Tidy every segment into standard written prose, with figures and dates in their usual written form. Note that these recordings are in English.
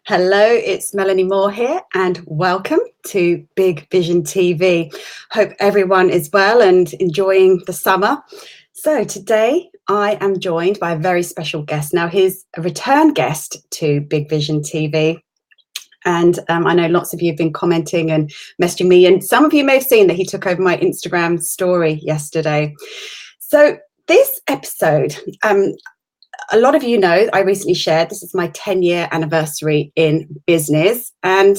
Hello, it's Melanie Moore here, and welcome to Big Vision TV. Hope everyone is well and enjoying the summer. So today I am joined by a very special guest. Now, he's a return guest to Big Vision TV. And I know lots of you have been commenting and messaging me, and some of you may have seen that he took over my Instagram story yesterday. So this episode, a lot of you know, I recently shared, this is my 10-year anniversary in business. And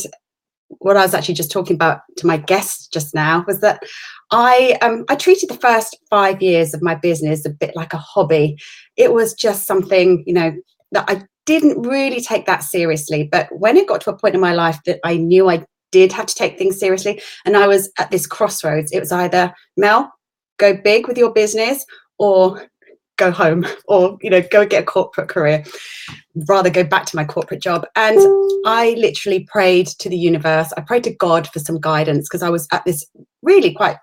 what I was actually just talking about to my guest just now was that I treated the first 5 years of my business a bit like a hobby. It was just something, that I didn't really take that seriously. But when it got to a point in my life that I knew I did have to take things seriously, and I was at this crossroads, it was either, Mel, go big with your business, or go home, or go get a corporate career. Rather go back to my corporate job. And I literally prayed to the universe. I prayed to God for some guidance, because I was at this really quite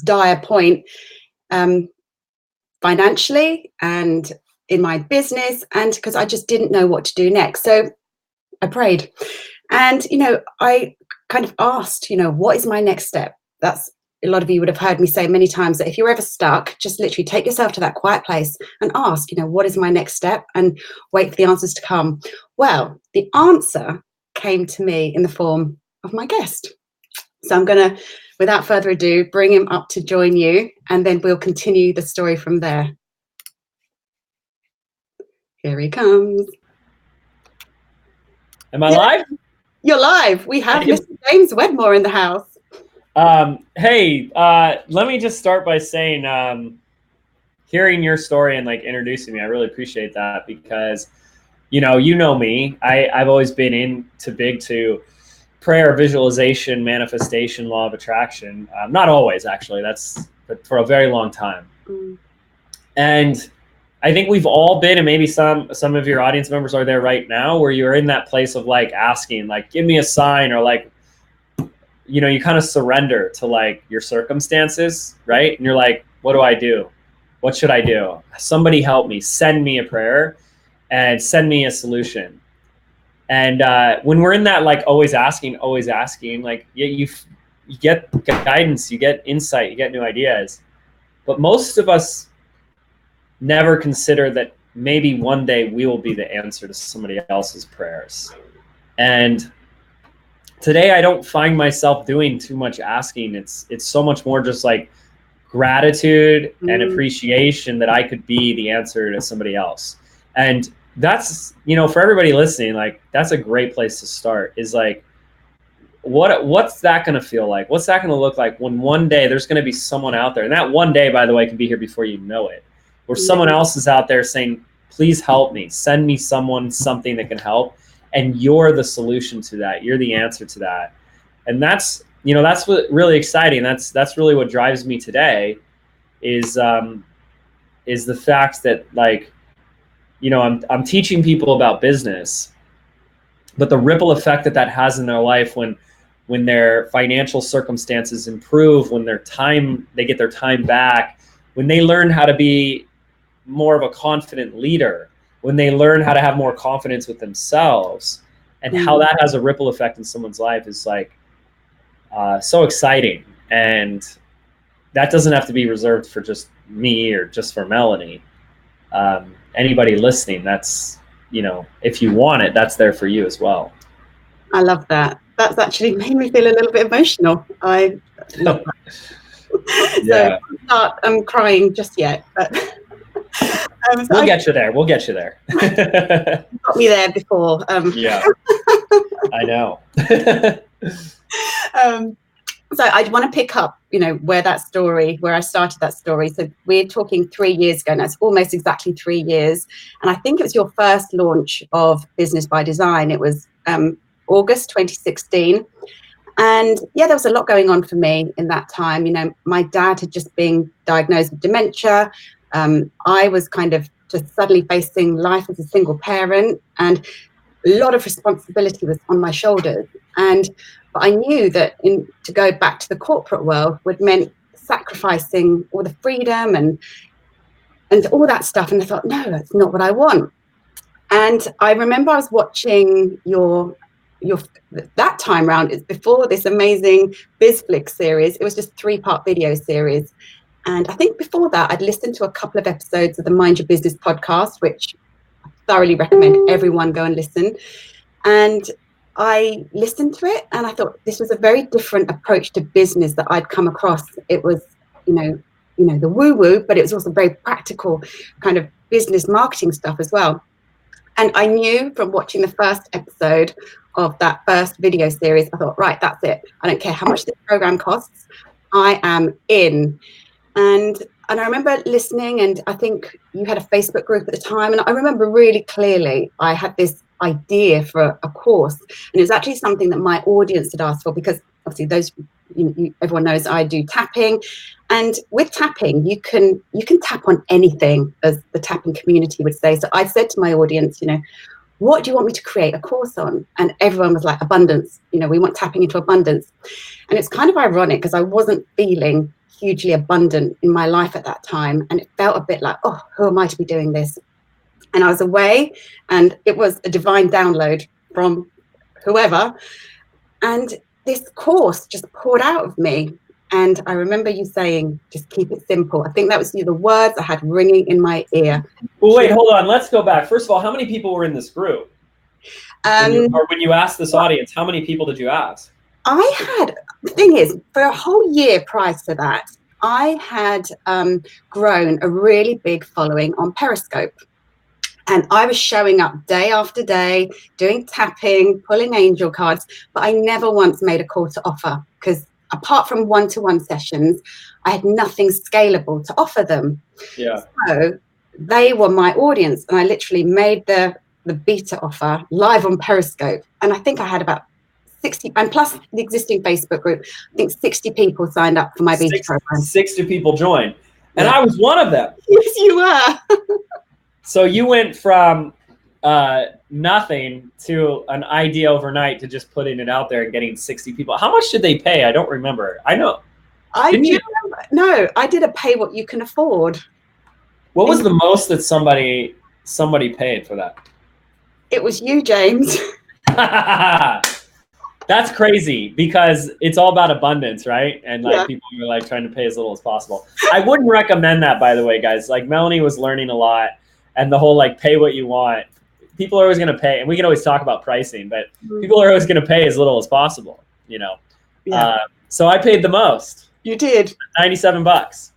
dire point, financially and in my business, and because I just didn't know what to do next. So I prayed, and I kind of asked, what is my next step? That's, a lot of you would have heard me say many times that if you're ever stuck, just literally take yourself to that quiet place and ask, what is my next step, and wait for the answers to come. Well, the answer came to me in the form of my guest. So I'm going to, without further ado, bring him up to join you, and then we'll continue the story from there. Here he comes. Am I live? You're live. We have Mr. James Wedmore in the house. Hey, let me just start by saying, hearing your story and introducing me, I really appreciate that, because, you know me, I've always been into prayer, visualization, manifestation, law of attraction. Not always, actually, but for a very long time. And I think we've all been, and maybe some of your audience members are there right now, where you're in that place of asking, give me a sign, or you kind of surrender to your circumstances, right? And you're like, what do I do? What should I do? Somebody help me, send me a prayer and send me a solution. And when we're in that, always asking, you get guidance, you get insight, you get new ideas. But most of us never consider that maybe one day we will be the answer to somebody else's prayers. And today, I don't find myself doing too much asking. It's so much more just gratitude and appreciation that I could be the answer to somebody else. And that's, for everybody listening, that's a great place to start, is what's that going to feel like? What's that going to look like when one day there's going to be someone out there, and that one day, by the way, can be here before you know it, where someone else is out there saying, please help me, send me something that can help. And you're the solution to that. You're the answer to that. And that's what really exciting. That's really what drives me today, is the fact that I'm teaching people about business, but the ripple effect that has in their life when their financial circumstances improve, when they get their time back, when they learn how to be more of a confident leader, when they learn how to have more confidence with themselves, and how that has a ripple effect in someone's life is so exciting. And that doesn't have to be reserved for just me or just for Melanie. Anybody listening, that's, if you want it, that's there for you as well. I love that. That's actually made me feel a little bit emotional. I love that. Yeah. So I'm crying just yet, but we'll get you there. We'll get you there. Got me there before. Yeah, I know. So I want to pick up, where I started that story. So we're talking 3 years ago now. It's almost exactly 3 years. And I think it was your first launch of Business by Design. It was August 2016. And yeah, there was a lot going on for me in that time. My dad had just been diagnosed with dementia. I was kind of just suddenly facing life as a single parent, and a lot of responsibility was on my shoulders. But I knew that to go back to the corporate world would meant sacrificing all the freedom and all that stuff. And I thought, no, that's not what I want. And I remember I was watching your that time round, it's before this amazing BizFlix series. It was just 3-part video series. And I think before that, I'd listened to a couple of episodes of the Mind Your Business podcast, which I thoroughly recommend everyone go and listen. And I listened to it and I thought this was a very different approach to business that I'd come across. It was, the woo-woo, but it was also very practical kind of business marketing stuff as well. And I knew from watching the first episode of that first video series, I thought, right, that's it. I don't care how much this program costs. I am in. And I remember listening, and I think you had a Facebook group at the time. And I remember really clearly I had this idea for a course. And it was actually something that my audience had asked for, because obviously everyone knows I do tapping. And with tapping, you can tap on anything, as the tapping community would say. So I said to my audience, what do you want me to create a course on? And everyone was like, abundance. We want tapping into abundance. And it's kind of ironic because I wasn't feeling hugely abundant in my life at that time. And it felt a bit like, oh, who am I to be doing this? And I was away, and it was a divine download from whoever. And this course just poured out of me. And I remember you saying, just keep it simple. I think that was the words I had ringing in my ear. Well, wait, hold on. Let's go back. First of all, how many people were in this group? When you asked this audience, how many people did you ask? The thing is, for a whole year prior to that, I had grown a really big following on Periscope. And I was showing up day after day, doing tapping, pulling angel cards, but I never once made a call to offer, because apart from one-to-one sessions, I had nothing scalable to offer them. Yeah. So they were my audience, and I literally made the beta offer live on Periscope. And I think I had about 60, and plus the existing Facebook group, I think 60 people signed up for my beta program. 60 people joined. And I was one of them. Yes, you were. So you went from nothing to an idea overnight to just putting it out there and getting 60 people. How much did they pay? I don't remember. I know. No, I did a pay what you can afford. What was the most that somebody paid for that? It was you, James. That's crazy, because it's all about abundance, right? And people are like trying to pay as little as possible. I wouldn't recommend that, by the way, guys. Like, Melanie was learning a lot, and the whole pay what you want. People are always going to pay, and we can always talk about pricing, but people are always going to pay as little as possible, Yeah. So I paid the most. You did. $97.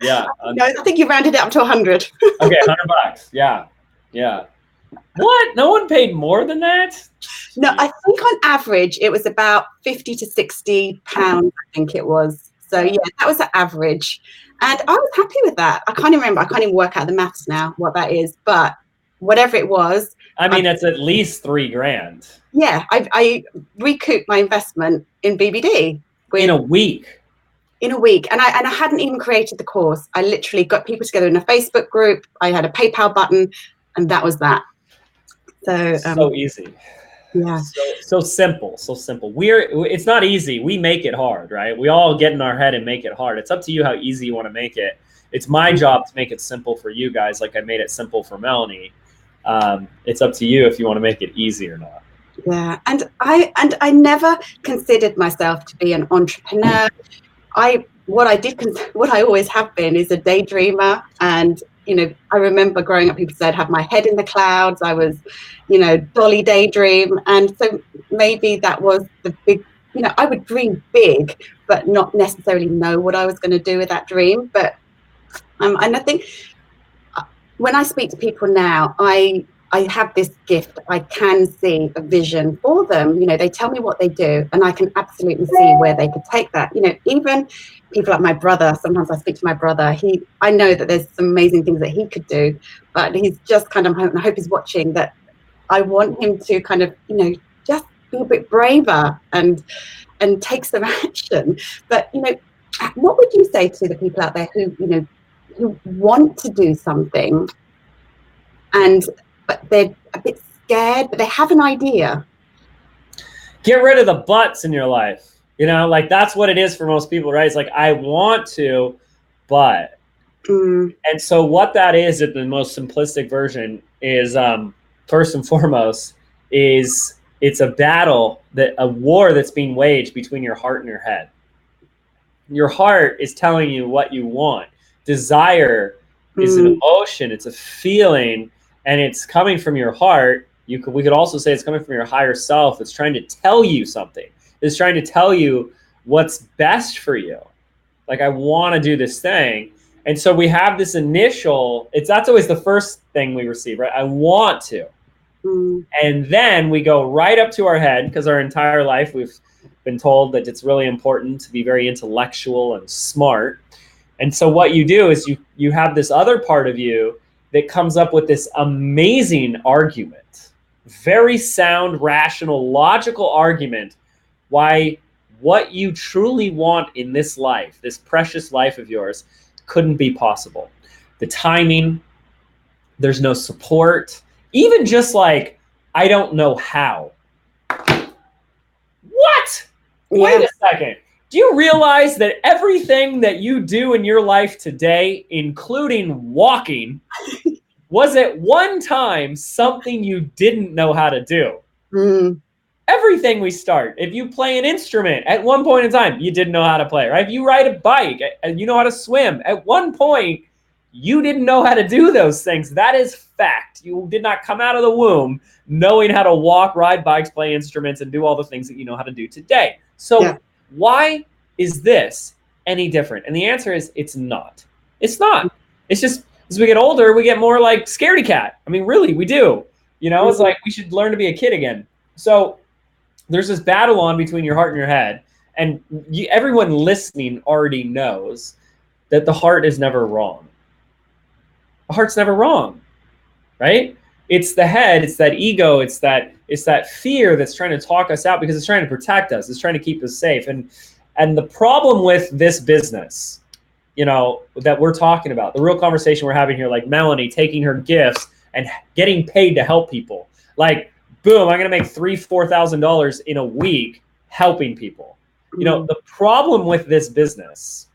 Yeah. No, I think you rounded it up to 100. Okay, $100. Yeah. What? No one paid more than that? No, I think on average it was about 50 to 60 pounds. I think it was. So yeah, that was the average, and I was happy with that. I can't even work out the maths now what that is, but whatever it was. I mean, it's at least $3,000. Yeah, I recouped my investment in BBD in a week. And I hadn't even created the course. I literally got people together in a Facebook group. I had a PayPal button, and that was that. So easy. Yeah. So simple. It's not easy. We make it hard, right? We all get in our head and make it hard. It's up to you how easy you want to make it. It's my job to make it simple for you guys, like I made it simple for Melanie. It's up to you if you want to make it easy or not. Yeah. And I never considered myself to be an entrepreneur. What I always have been is a daydreamer. And I remember growing up, people said, have my head in the clouds. I was, Dolly daydream. And so maybe that was the big, I would dream big, but not necessarily know what I was going to do with that dream. But, and I think when I speak to people now, I have this gift. I can see a vision for them. They tell me what they do, and I can absolutely see where they could take that. Even people like my brother, sometimes I speak to my brother. I know that there's some amazing things that he could do, but he's just kind of, I hope he's watching, that I want him to kind of, just be a bit braver and take some action. But, what would you say to the people out there who want to do something but they're a bit scared, but they have an idea? Get rid of the buts in your life. That's what it is for most people, right? It's like, I want to, but. And so what that is, at the most simplistic version, is first and foremost, is It's a battle, a war that's being waged between your heart and your head. Your heart is telling you what you want. Desire is an emotion, it's a feeling, and it's coming from your heart. We could also say it's coming from your higher self. It's trying to tell you something. It's trying to tell you what's best for you. Like, I want to do this thing. And so we have this initial, that's always the first thing we receive, right? I want to. And then we go right up to our head, because our entire life we've been told that it's really important to be very intellectual and smart. And so what you do is you have this other part of you that comes up with this amazing argument, very sound, rational, logical argument why what you truly want in this life, this precious life of yours, couldn't be possible. The timing, there's no support, even just like, I don't know how. What? Yeah. Wait a second. Do you realize that everything that you do in your life today, including walking, was at one time something you didn't know how to do? Everything we start. If you play an instrument, at one point in time, you didn't know how to play, right? If you ride a bike and you know how to swim, at one point, you didn't know how to do those things. That is fact. You did not come out of the womb knowing how to walk, ride bikes, play instruments, and do all the things that you know how to do today. So why is this any different? And the answer is, it's not. It's not. It's just, as we get older, we get more like scaredy cat. I mean, really, we do. You know, it's like we should learn to be a kid again. So there's this battle on between your heart and your head. And everyone listening already knows that the heart is never wrong. The heart's never wrong, right? It's the head, it's that ego, it's that fear that's trying to talk us out because it's trying to protect us, it's trying to keep us safe. And the problem with this business, you know, that we're talking about, the real conversation we're having here, like Melanie taking her gifts and getting paid to help people. Like, boom, I'm gonna make $3,000-$4,000 in a week helping people. You know, the problem with this business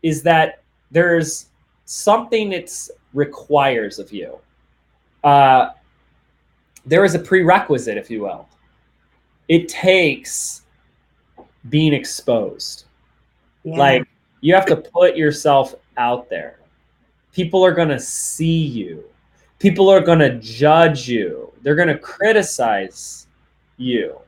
is that there's something it requires of you. There is a prerequisite, if you will. It takes being exposed. Like, you have to put yourself out there. People are going to see you. People are going to judge you. They're going to criticize you.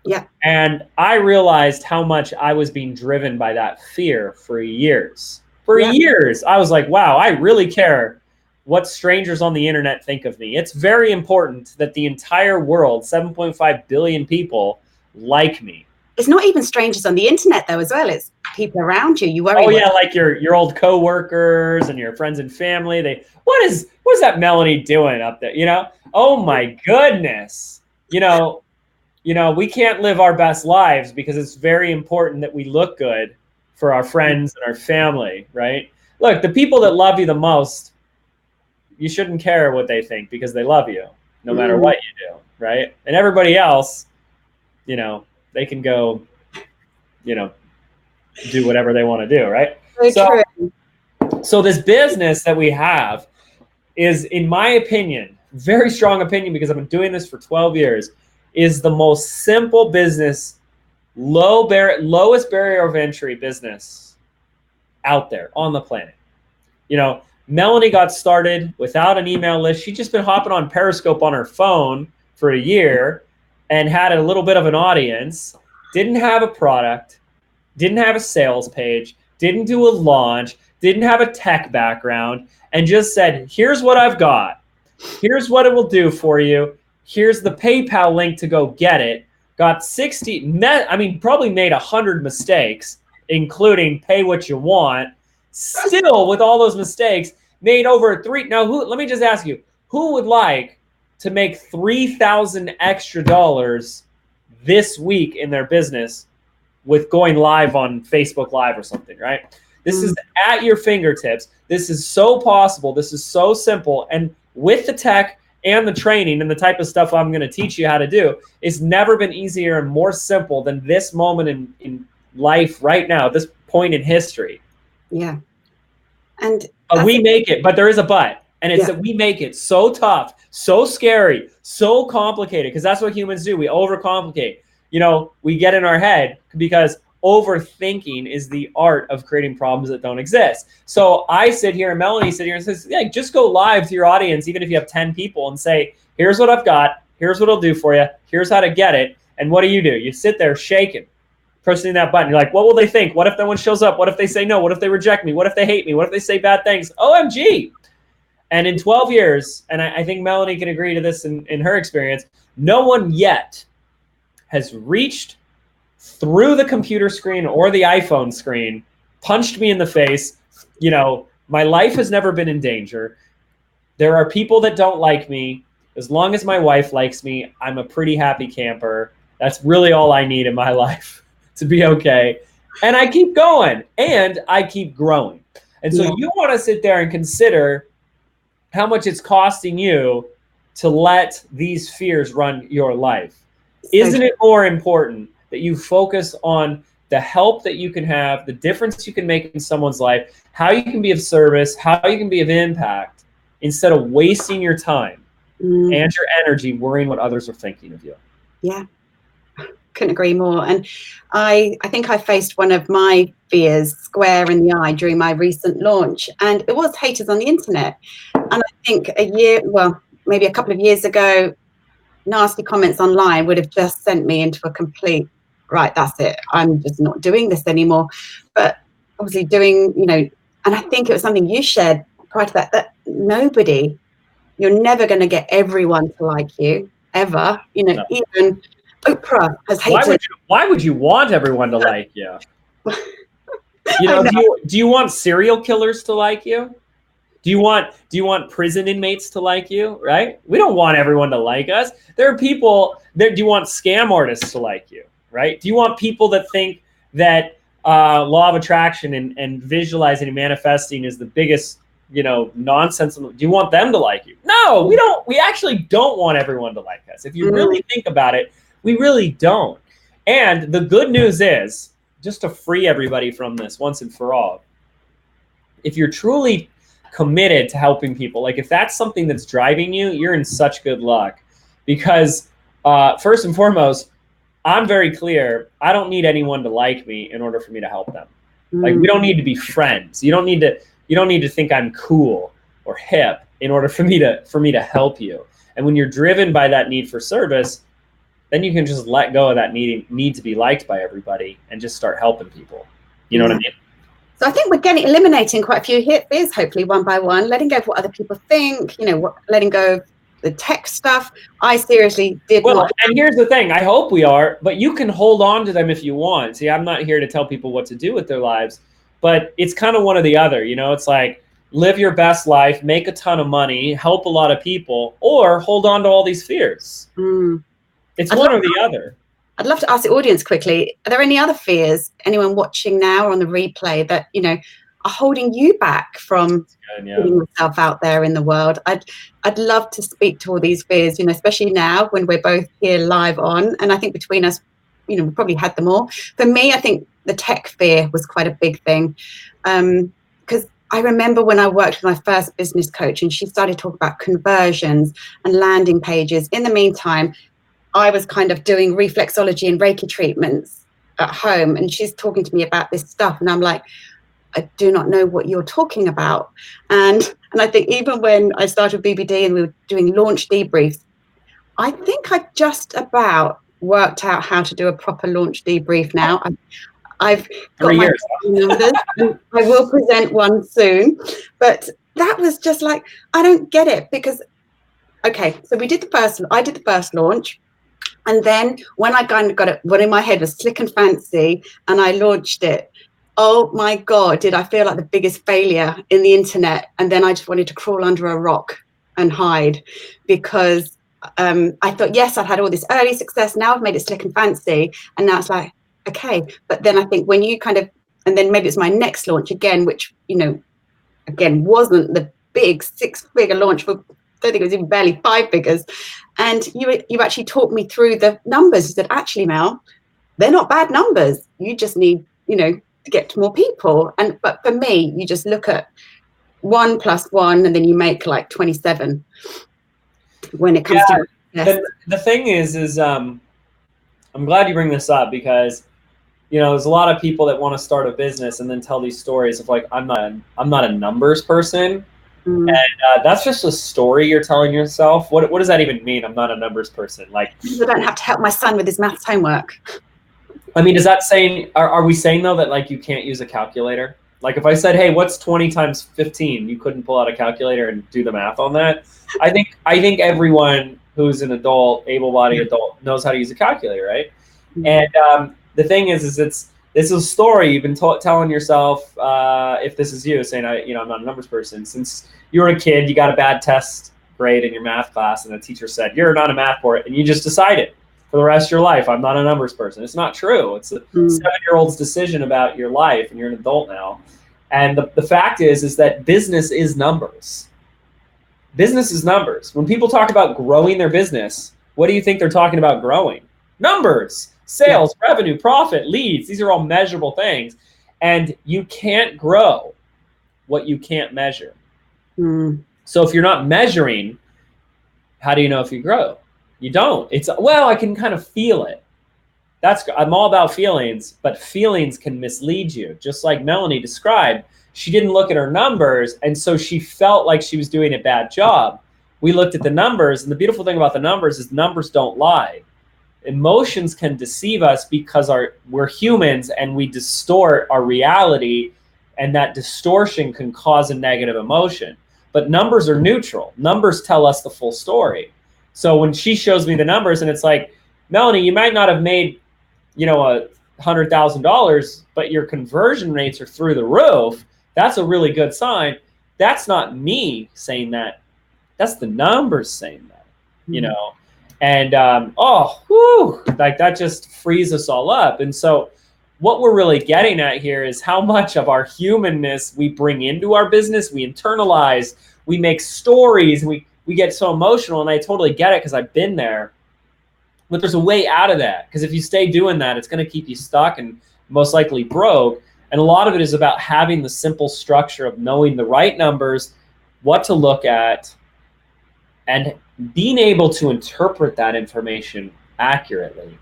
Yeah. And I realized how much I was being driven by that fear for years. For years, I was like, wow, I really care what strangers on the internet think of me. It's very important that the entire world, 7.5 billion people, like me. It's not even strangers on the internet, though, as well. It's people around you. You worry. Oh, yeah, like your old coworkers and your friends and family. What is that Melanie doing up there? You know? Oh, my goodness. You know, we can't live our best lives because it's very important that we look good for our friends and our family, right? Look, the people that love you the most, you shouldn't care what they think because they love you no matter what you do, right? And everybody else, you know, they can go, you know, do whatever they want to do, right? So this business that we have is, in my opinion, very strong opinion, because I've been doing this for 12 years, is the most simple business, lowest barrier of entry business out there on the planet. You know, Melanie got started without an email list. She'd just been hopping on Periscope on her phone for a year and had a little bit of an audience, didn't have a product, didn't have a sales page, didn't do a launch, didn't have a tech background, and just said, here's what I've got. Here's what it will do for you. Here's the PayPal link to go get it. Got probably made 100 mistakes, including pay what you want. Still, with all those mistakes, made over Now, let me just ask you, who would like to make $3,000 extra this week in their business with going live on Facebook Live or something, right? This is at your fingertips. This is so possible. This is so simple. And with the tech and the training and the type of stuff I'm going to teach you how to do, it's never been easier and more simple than this moment in life right now, this point in history. Yeah. And we make it, but there is a but. And it's that we make it so tough, so scary, so complicated, because that's what humans do. We overcomplicate. You know, we get in our head because overthinking is the art of creating problems that don't exist. So I sit here and Melanie sit here and says, yeah, just go live to your audience, even if you have 10 people, and say, here's what I've got. Here's what I'll do for you. Here's how to get it. And what do? You sit there shaking, pressing that button. You're like, what will they think? What if no one shows up? What if they say no? What if they reject me? What if they hate me? What if they say bad things? OMG. And in 12 years, and I think Melanie can agree to this in her experience, no one yet has reached through the computer screen or the iPhone screen, punched me in the face. You know, my life has never been in danger. There are people that don't like me. As long as my wife likes me, I'm a pretty happy camper. That's really all I need in my life to be okay. And I keep going and I keep growing. And so you want to sit there and consider how much it's costing you to let these fears run your life. Isn't it more important that you focus on the help that you can have, the difference you can make in someone's life, how you can be of service, how you can be of impact, instead of wasting your time and your energy worrying what others are thinking of you? Yeah, couldn't agree more. And I think I faced one of my fears square in the eye during my recent launch, and it was haters on the internet. And I think maybe a couple of years ago, nasty comments online would have just sent me into a complete, right, that's it, I'm just not doing this anymore. But obviously doing, and I think it was something you shared prior to that you're never going to get everyone to like you, ever. No. Even Oprah has hated. Why would you want everyone to like you? Do you want serial killers to like you? Do you want prison inmates to like you, right? We don't want everyone to like us. There are people that do you want scam artists to like you, right? Do you want people that think that law of attraction and visualizing and manifesting is the biggest, nonsense? Do you want them to like you? No, we don't. We actually don't want everyone to like us. If you really think about it, we really don't. And the good news is, just to free everybody from this once and for all, if you're truly committed to helping people, like if that's something that's driving you, you're in such good luck. Because first and foremost, I'm very clear, I don't need anyone to like me in order for me to help them. Like, we don't need to be friends. You don't need to think I'm cool or hip in order for me to help you. And when you're driven by that need for service, then you can just let go of that need to be liked by everybody and just start helping people. You know what I mean? So I think we're eliminating quite a few fears, hopefully one by one, letting go of what other people think, letting go of the tech stuff. I seriously did not. And here's the thing, I hope we are, but you can hold on to them if you want. See, I'm not here to tell people what to do with their lives, but it's kind of one or the other. It's like, live your best life, make a ton of money, help a lot of people, or hold on to all these fears. It's one or the other. I'd love to ask the audience quickly, are there any other fears, anyone watching now or on the replay, that, are holding you back from putting yourself out there in the world? I'd love to speak to all these fears, especially now when we're both here live on. And I think between us, we probably had them all. For me, I think the tech fear was quite a big thing. Because I remember when I worked with my first business coach and she started talking about conversions and landing pages. In the meantime, I was kind of doing reflexology and Reiki treatments at home, and she's talking to me about this stuff, and I'm like, I do not know what you're talking about. And I think even when I started BBD and we were doing launch debriefs, I think I just about worked out how to do a proper launch debrief now. I've got my numbers. I will present one soon, but that was just like, I don't get it, because okay, so I did the first launch. And then when I kind of got it, what in my head was slick and fancy, and I launched it, oh my God, did I feel like the biggest failure in the internet. And then I just wanted to crawl under a rock and hide, because I thought, yes, I'd had all this early success. Now I've made it slick and fancy. And now it's like, okay. But then I think when you and then maybe it's my next launch again, which, again, wasn't the big 6-figure launch for, I don't think it was even barely 5 figures. And you actually talked me through the numbers. You said, actually, Mel, they're not bad numbers. You just need, to get to more people. But for me, you just look at 1 + 1, and then you make like 27 when it comes to the thing is I'm glad you bring this up, because there's a lot of people that want to start a business and then tell these stories of like, I'm not a numbers person. And that's just a story you're telling yourself. What does that even mean? I'm not a numbers person. Like, I don't have to help my son with his maths homework. I mean, is that saying, are we saying though that like you can't use a calculator? Like if I said, hey, what's 20 × 15? You couldn't pull out a calculator and do the math on that. I think everyone who's an adult, able-bodied adult, knows how to use a calculator, right? And the thing is this is a story you've been telling yourself. If this is you saying, I'm not a numbers person. Since you were a kid, you got a bad test grade in your math class, and the teacher said you're not a math boy, and you just decided for the rest of your life, I'm not a numbers person. It's not true. It's a 7-year-old's decision about your life, and you're an adult now. And the fact is that business is numbers. Business is numbers. When people talk about growing their business, what do you think they're talking about growing? Numbers, sales, revenue, profit, leads. These are all measurable things. And you can't grow what you can't measure. So if you're not measuring, how do you know if you grow? You don't. It's, well, I can kind of feel it. I'm all about feelings, but feelings can mislead you. Just like Melanie described, she didn't look at her numbers, and so she felt like she was doing a bad job. We looked at the numbers, and the beautiful thing about the numbers is numbers don't lie. Emotions can deceive us because we're humans and we distort our reality, and that distortion can cause a negative emotion. But numbers are neutral. Numbers tell us the full story. So when she shows me the numbers and it's like, Melanie, you might not have made, $100,000, but your conversion rates are through the roof. That's a really good sign. That's not me saying that. That's the numbers saying that, And like that just frees us all up. And so what we're really getting at here is how much of our humanness we bring into our business, we internalize, we make stories, we get so emotional. And I totally get it because I've been there. But there's a way out of that, because if you stay doing that, it's going to keep you stuck and most likely broke. And a lot of it is about having the simple structure of knowing the right numbers, what to look at, and being able to interpret that information accurately.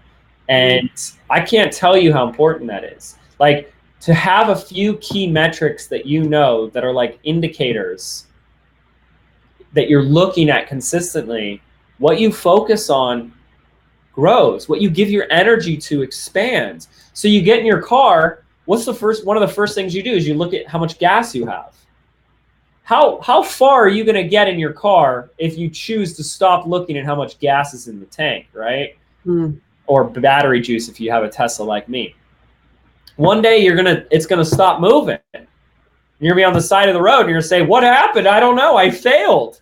And I can't tell you how important that is. Like, to have a few key metrics that that are like indicators that you're looking at consistently. What you focus on grows. What you give your energy to expands. So you get in your car, one of the first things you do is you look at how much gas you have. How far are you going to get in your car if you choose to stop looking at how much gas is in the tank, right? Or battery juice if you have a Tesla like me. One day it's going to stop moving. You're going to be on the side of the road and you're going to say, what happened? I don't know. I failed.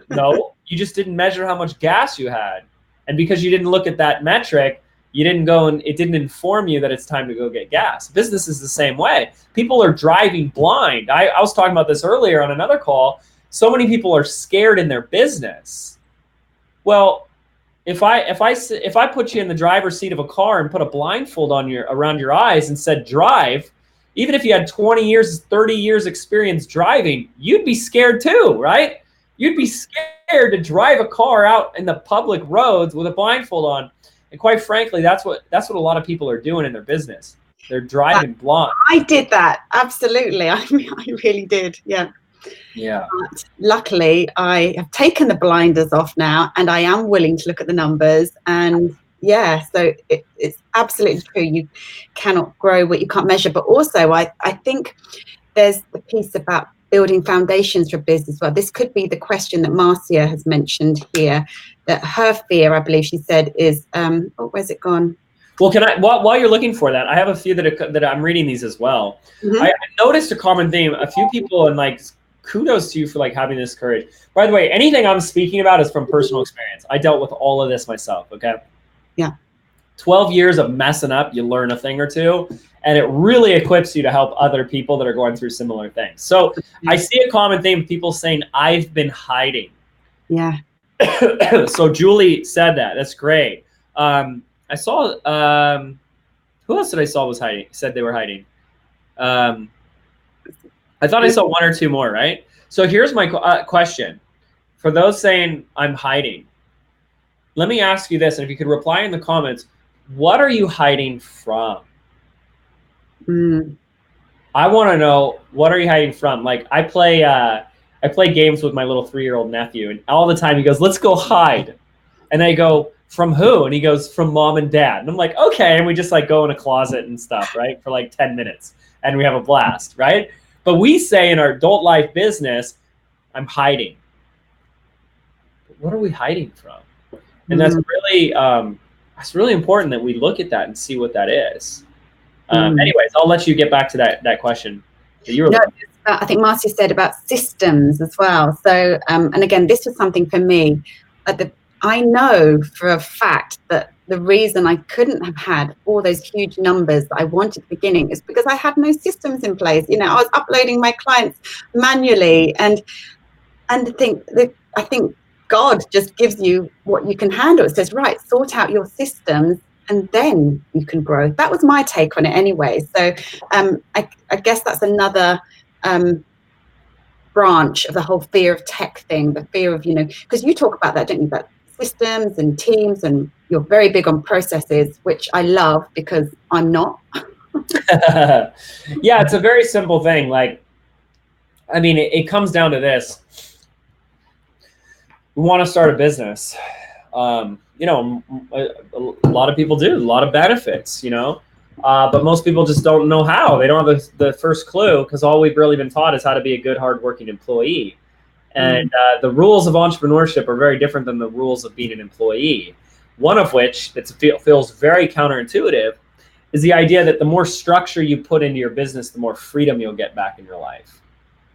No, you just didn't measure how much gas you had. And because you didn't look at that metric, you didn't go and it didn't inform you that it's time to go get gas. Business is the same way. People are driving blind. I was talking about this earlier on another call. So many people are scared in their business. Well, if I put you in the driver's seat of a car and put a blindfold around your eyes and said drive, even if you had 20 years, 30 years experience driving, you'd be scared too, right? You'd be scared to drive a car out in the public roads with a blindfold on. And quite frankly, that's what a lot of people are doing in their business. They're driving blind. I did that. Absolutely. I really did. Yeah. Yeah. But luckily, I have taken the blinders off now, and I am willing to look at the numbers. And so it's absolutely true. You cannot grow what you can't measure. But also, I think there's the piece about building foundations for business. Well, this could be the question that Marcia has mentioned here, that her fear, I believe she said, is, where's it gone? Well, while you're looking for that, I have a few that I'm reading these as well. I noticed a common theme. A few people, and like, kudos to you for like having this courage. By the way, anything I'm speaking about is from personal experience. I dealt with all of this myself, okay? Yeah. 12 years of messing up, you learn a thing or two, and it really equips you to help other people that are going through similar things. So I see a common theme of people saying, I've been hiding. Yeah. So Julie said that. That's great. I saw, who else did I saw was hiding? Said they were hiding. I thought I saw one or two more, right? So here's my question. For those saying I'm hiding, let me ask you this. And if you could reply in the comments, what are you hiding from? I want to know, what are you hiding from? Like I play games with my little 3-year-old nephew, and all the time he goes, let's go hide. And I go, from who? And he goes, from mom and dad. And I'm like, okay. And we just like go in a closet and stuff, right? For like 10 minutes and we have a blast, right? But we say in our adult life business, I'm hiding. What are we hiding from? And that's really important that we look at that and see what that is. Anyways, I'll let you get back to that question that you were looking at. I think Marcia said about systems as well. So, and again, this was something for me. I know for a fact that the reason I couldn't have had all those huge numbers that I wanted at the beginning is because I had no systems in place. You know, I was uploading my clients manually, and I think God just gives you what you can handle. It says, right, sort out your systems, and then you can grow. That was my take on it anyway. So I guess that's another branch of the whole fear of tech thing, the fear of, because you talk about that, don't you, about systems and teams, and you're very big on processes, which I love because I'm not. Yeah, it's a very simple thing. Like, I mean, it comes down to this. We want to start a business. A lot of people do, a lot of benefits, but most people just don't know how. They don't have the first clue, because all we've really been taught is how to be a good, hardworking employee. And the rules of entrepreneurship are very different than the rules of being an employee. One of which feels very counterintuitive is the idea that the more structure you put into your business, the more freedom you'll get back in your life.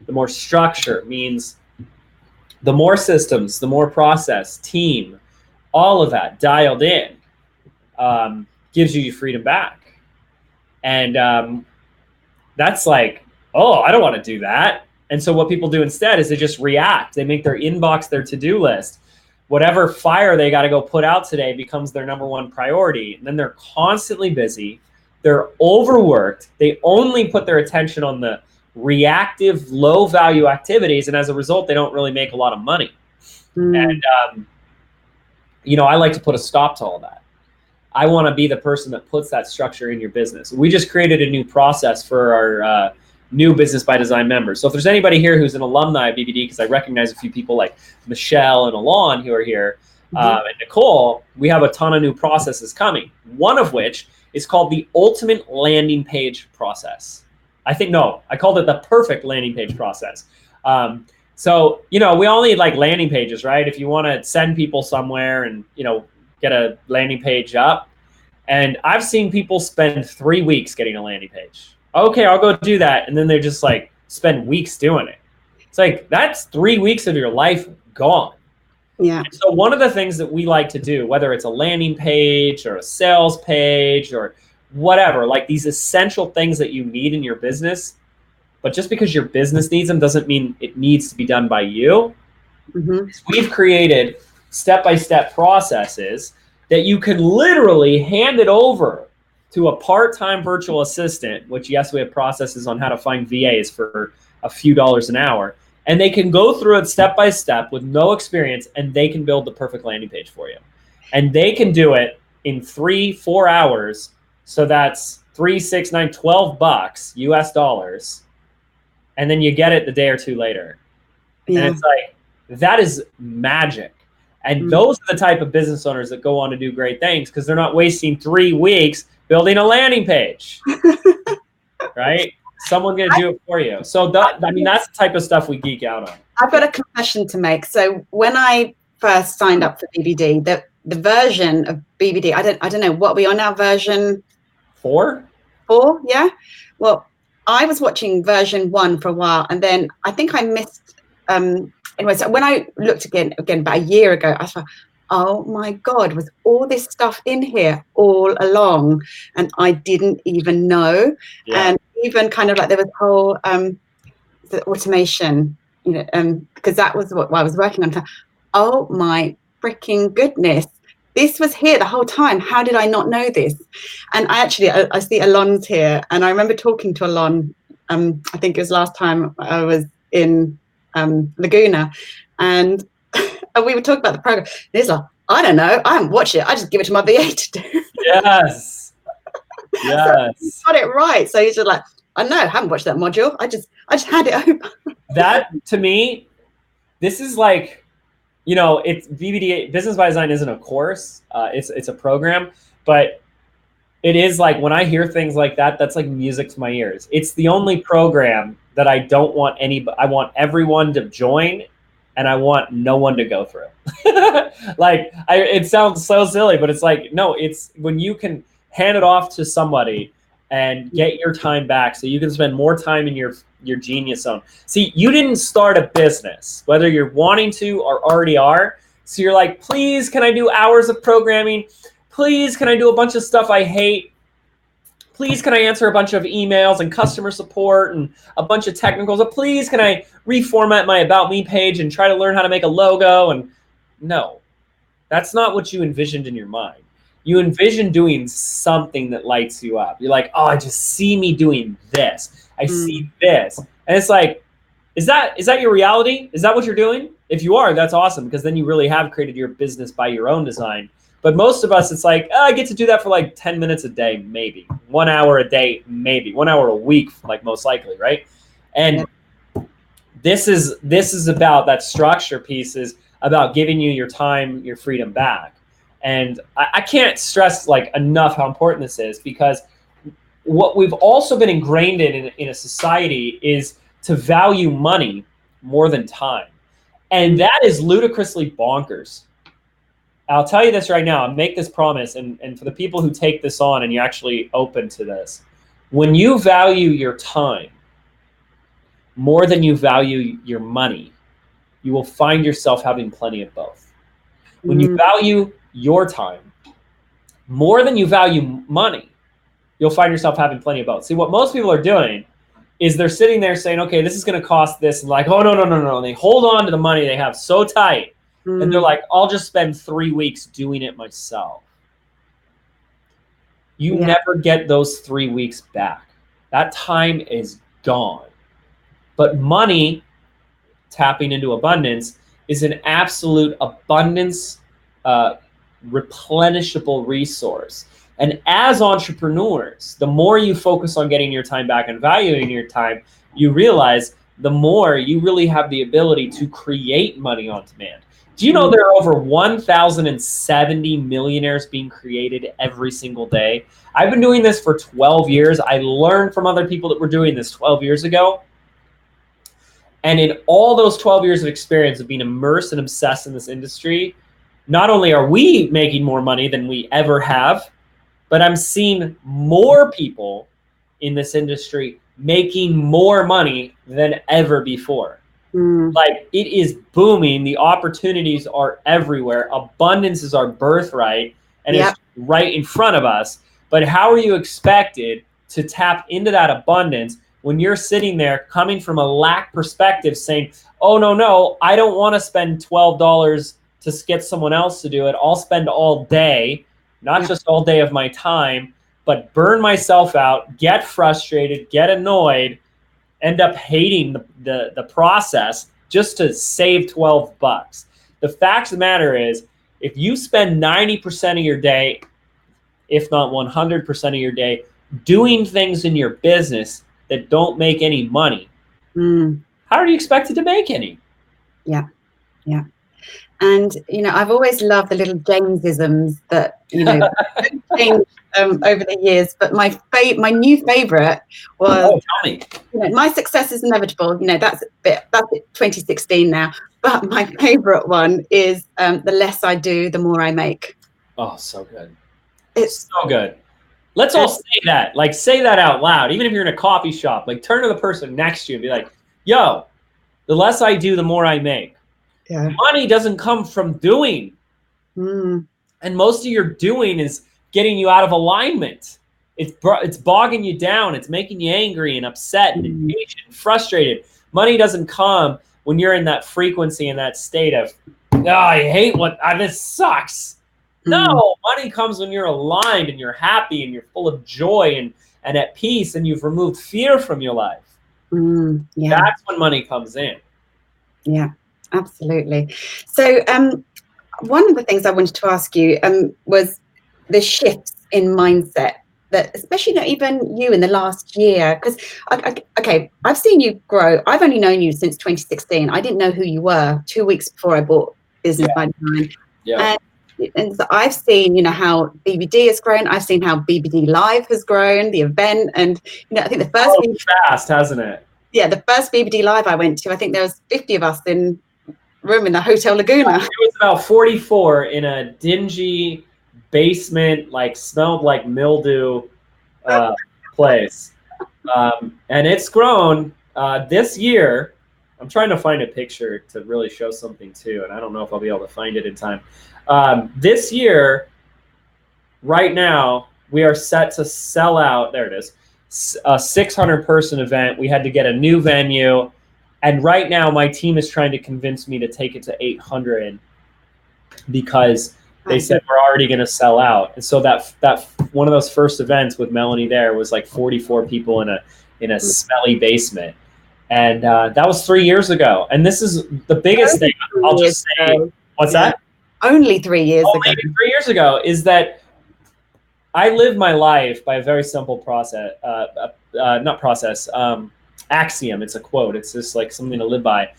The more structure means the more systems, the more process, team, all of that dialed in gives you your freedom back. And that's like, oh, I don't want to do that. And so what people do instead is they just react. They make their inbox their to-do list. Whatever fire they got to go put out today becomes their number one priority. And then they're constantly busy. They're overworked. They only put their attention on the reactive, low-value activities. And as a result, they don't really make a lot of money. And, I like to put a stop to all that. I want to be the person that puts that structure in your business. We just created a new process for our new Business by Design members. So if there's anybody here who's an alumni of BBD, because I recognize a few people like Michelle and Alon who are here, and Nicole, we have a ton of new processes coming. One of which is called the Ultimate Landing Page Process. I called it the perfect landing page process. So, we all need like landing pages, right? If you want to send people somewhere and, get a landing page up. And I've seen people spend 3 weeks getting a landing page. Okay, I'll go do that. And then they just like spend weeks doing it. It's like, that's 3 weeks of your life gone. Yeah. And so one of the things that we like to do, whether it's a landing page or a sales page or whatever, like these essential things that you need in your business, but just because your business needs them doesn't mean it needs to be done by you. We've created step-by-step processes that you can literally hand it over to a part-time virtual assistant, which, yes, we have processes on how to find VAs for a few dollars an hour, and they can go through it step-by-step with no experience, and they can build the perfect landing page for you. And they can do it in 3-4 hours. So that's $3, $6, $9, $12 US dollars. And then you get it the day or two later. Yeah. And it's like, that is magic. And those are the type of business owners that go on to do great things, because they're not wasting 3 weeks building a landing page, right? Someone's going to do it for you. So that's the type of stuff we geek out on. I've got a confession to make. So when I first signed up for BBD, the version of BBD, I don't know, what are we on now? Version 4? 4, yeah. Well, I was watching version 1 for a while, and then I think I missed. Anyway, so when I looked again about a year ago, I thought, oh my God, was all this stuff in here all along, and I didn't even know. Yeah. And even kind of like there was whole the automation, because that was what I was working on. Oh my freaking goodness. This was here the whole time. How did I not know this? And I see Alon's here, and I remember talking to Alon. I think it was last time I was in Laguna, and we were talking about the program. And he's like, I don't know, I haven't watched it. I just give it to my VA to do. Yes. Yes. So got it right. So he's just like, I know, I haven't watched that module. I just hand it over. That, to me, this is like, you know, it's BBDA, Business by Design isn't a course. It's a program, but it is like, when I hear things like that, that's like music to my ears. It's the only program that I don't want I want everyone to join, and I want no one to go through. Like, it sounds so silly, but it's like, no, it's when you can hand it off to somebody and get your time back, so you can spend more time in your genius zone. See, you didn't start a business, whether you're wanting to or already are. So you're like, please, can I do hours of programming? Please, can I do a bunch of stuff I hate? Please, can I answer a bunch of emails and customer support and a bunch of technicals? Please, can I reformat my About Me page and try to learn how to make a logo? And no, that's not what you envisioned in your mind. You envision doing something that lights you up. You're like, oh, I just see me doing this. I see this. And it's like, is that your reality? Is that what you're doing? If you are, that's awesome, because then you really have created your business by your own design. But most of us, it's like, oh, I get to do that for like 10 minutes a day, maybe 1 hour a day, maybe 1 hour a week, like most likely, right? And this is about that structure piece, is about giving you your time, your freedom back. And I can't stress like enough how important this is, because what we've also been ingrained in a society is to value money more than time. And that is ludicrously bonkers. I'll tell you this right now, and make this promise, and for the people who take this on and you're actually open to this, when you value your time more than you value your money, you will find yourself having plenty of both. When you value your time more than you value money, you'll find yourself having plenty of both. See, what most people are doing is they're sitting there saying, okay, this is going to cost this, and like, oh, no. And they hold on to the money they have so tight. And they're like, I'll just spend 3 weeks doing it myself. You never get those 3 weeks back. That time is gone. But money, tapping into abundance, is an absolute abundance, replenishable resource. And as entrepreneurs, the more you focus on getting your time back and valuing your time, you realize the more you really have the ability to create money on demand. Do you know there are over 1,070 millionaires being created every single day? I've been doing this for 12 years. I learned from other people that were doing this 12 years ago. And in all those 12 years of experience of being immersed and obsessed in this industry, not only are we making more money than we ever have, but I'm seeing more people in this industry making more money than ever before. Like, it is booming. The opportunities are everywhere. Abundance is our birthright, and it's right in front of us. But how are you expected to tap into that abundance when you're sitting there coming from a lack perspective saying, oh, no, I don't want to spend $12 to get someone else to do it. I'll spend all day, not just all day of my time, but burn myself out, get frustrated, get annoyed, end up hating the process just to save $12. The fact of the matter is, if you spend 90% of your day, if not 100% of your day, doing things in your business that don't make any money, how are you expected to make any? Yeah. And, I've always loved the little Jamesisms that, changed over the years. But my new favorite was, tell me. My success is inevitable. That's 2016 now. But my favorite one is the less I do, the more I make. Oh, so good. It's so good. Let's all say that. Like, say that out loud. Even if you're in a coffee shop, like, turn to the person next to you and be like, yo, the less I do, the more I make. Money doesn't come from doing. And most of your doing is getting you out of alignment. It's bogging you down. It's making you angry and upset and impatient and frustrated. Money doesn't come when you're in that frequency and that state of, oh, I hate this sucks. No, money comes when you're aligned and you're happy and you're full of joy and at peace, and you've removed fear from your life. That's when money comes in. Yeah, absolutely. So one of the things I wanted to ask you was the shifts in mindset that, especially not even you in the last year, because okay, I've seen you grow. I've only known you since 2016. I didn't know who you were 2 weeks before I bought Business by Design. Yeah. And so I've seen, you know, how BBD has grown. I've seen how BBD Live has grown, the event, and you know, I think the first fast, hasn't it? Yeah, the first BBD Live I went to, I think there was 50 of us in room in the Hotel Laguna. It was about 44 in a dingy basement, like smelled like mildew place. And it's grown this year. I'm trying to find a picture to really show something too, and I don't know if I'll be able to find it in time. This year, right now, we are set to sell out. There it is. A 600-person event. We had to get a new venue. And right now, my team is trying to convince me to take it to 800 because they said we're already going to sell out. And so that one of those first events with Melanie there was like 44 people in a smelly basement. And that was 3 years ago. And this is the biggest thing. I'll just say, what's that? Only 3 years ago. Maybe 3 years ago is that I live my life by a very simple process, axiom. It's a quote. It's just like something to live by.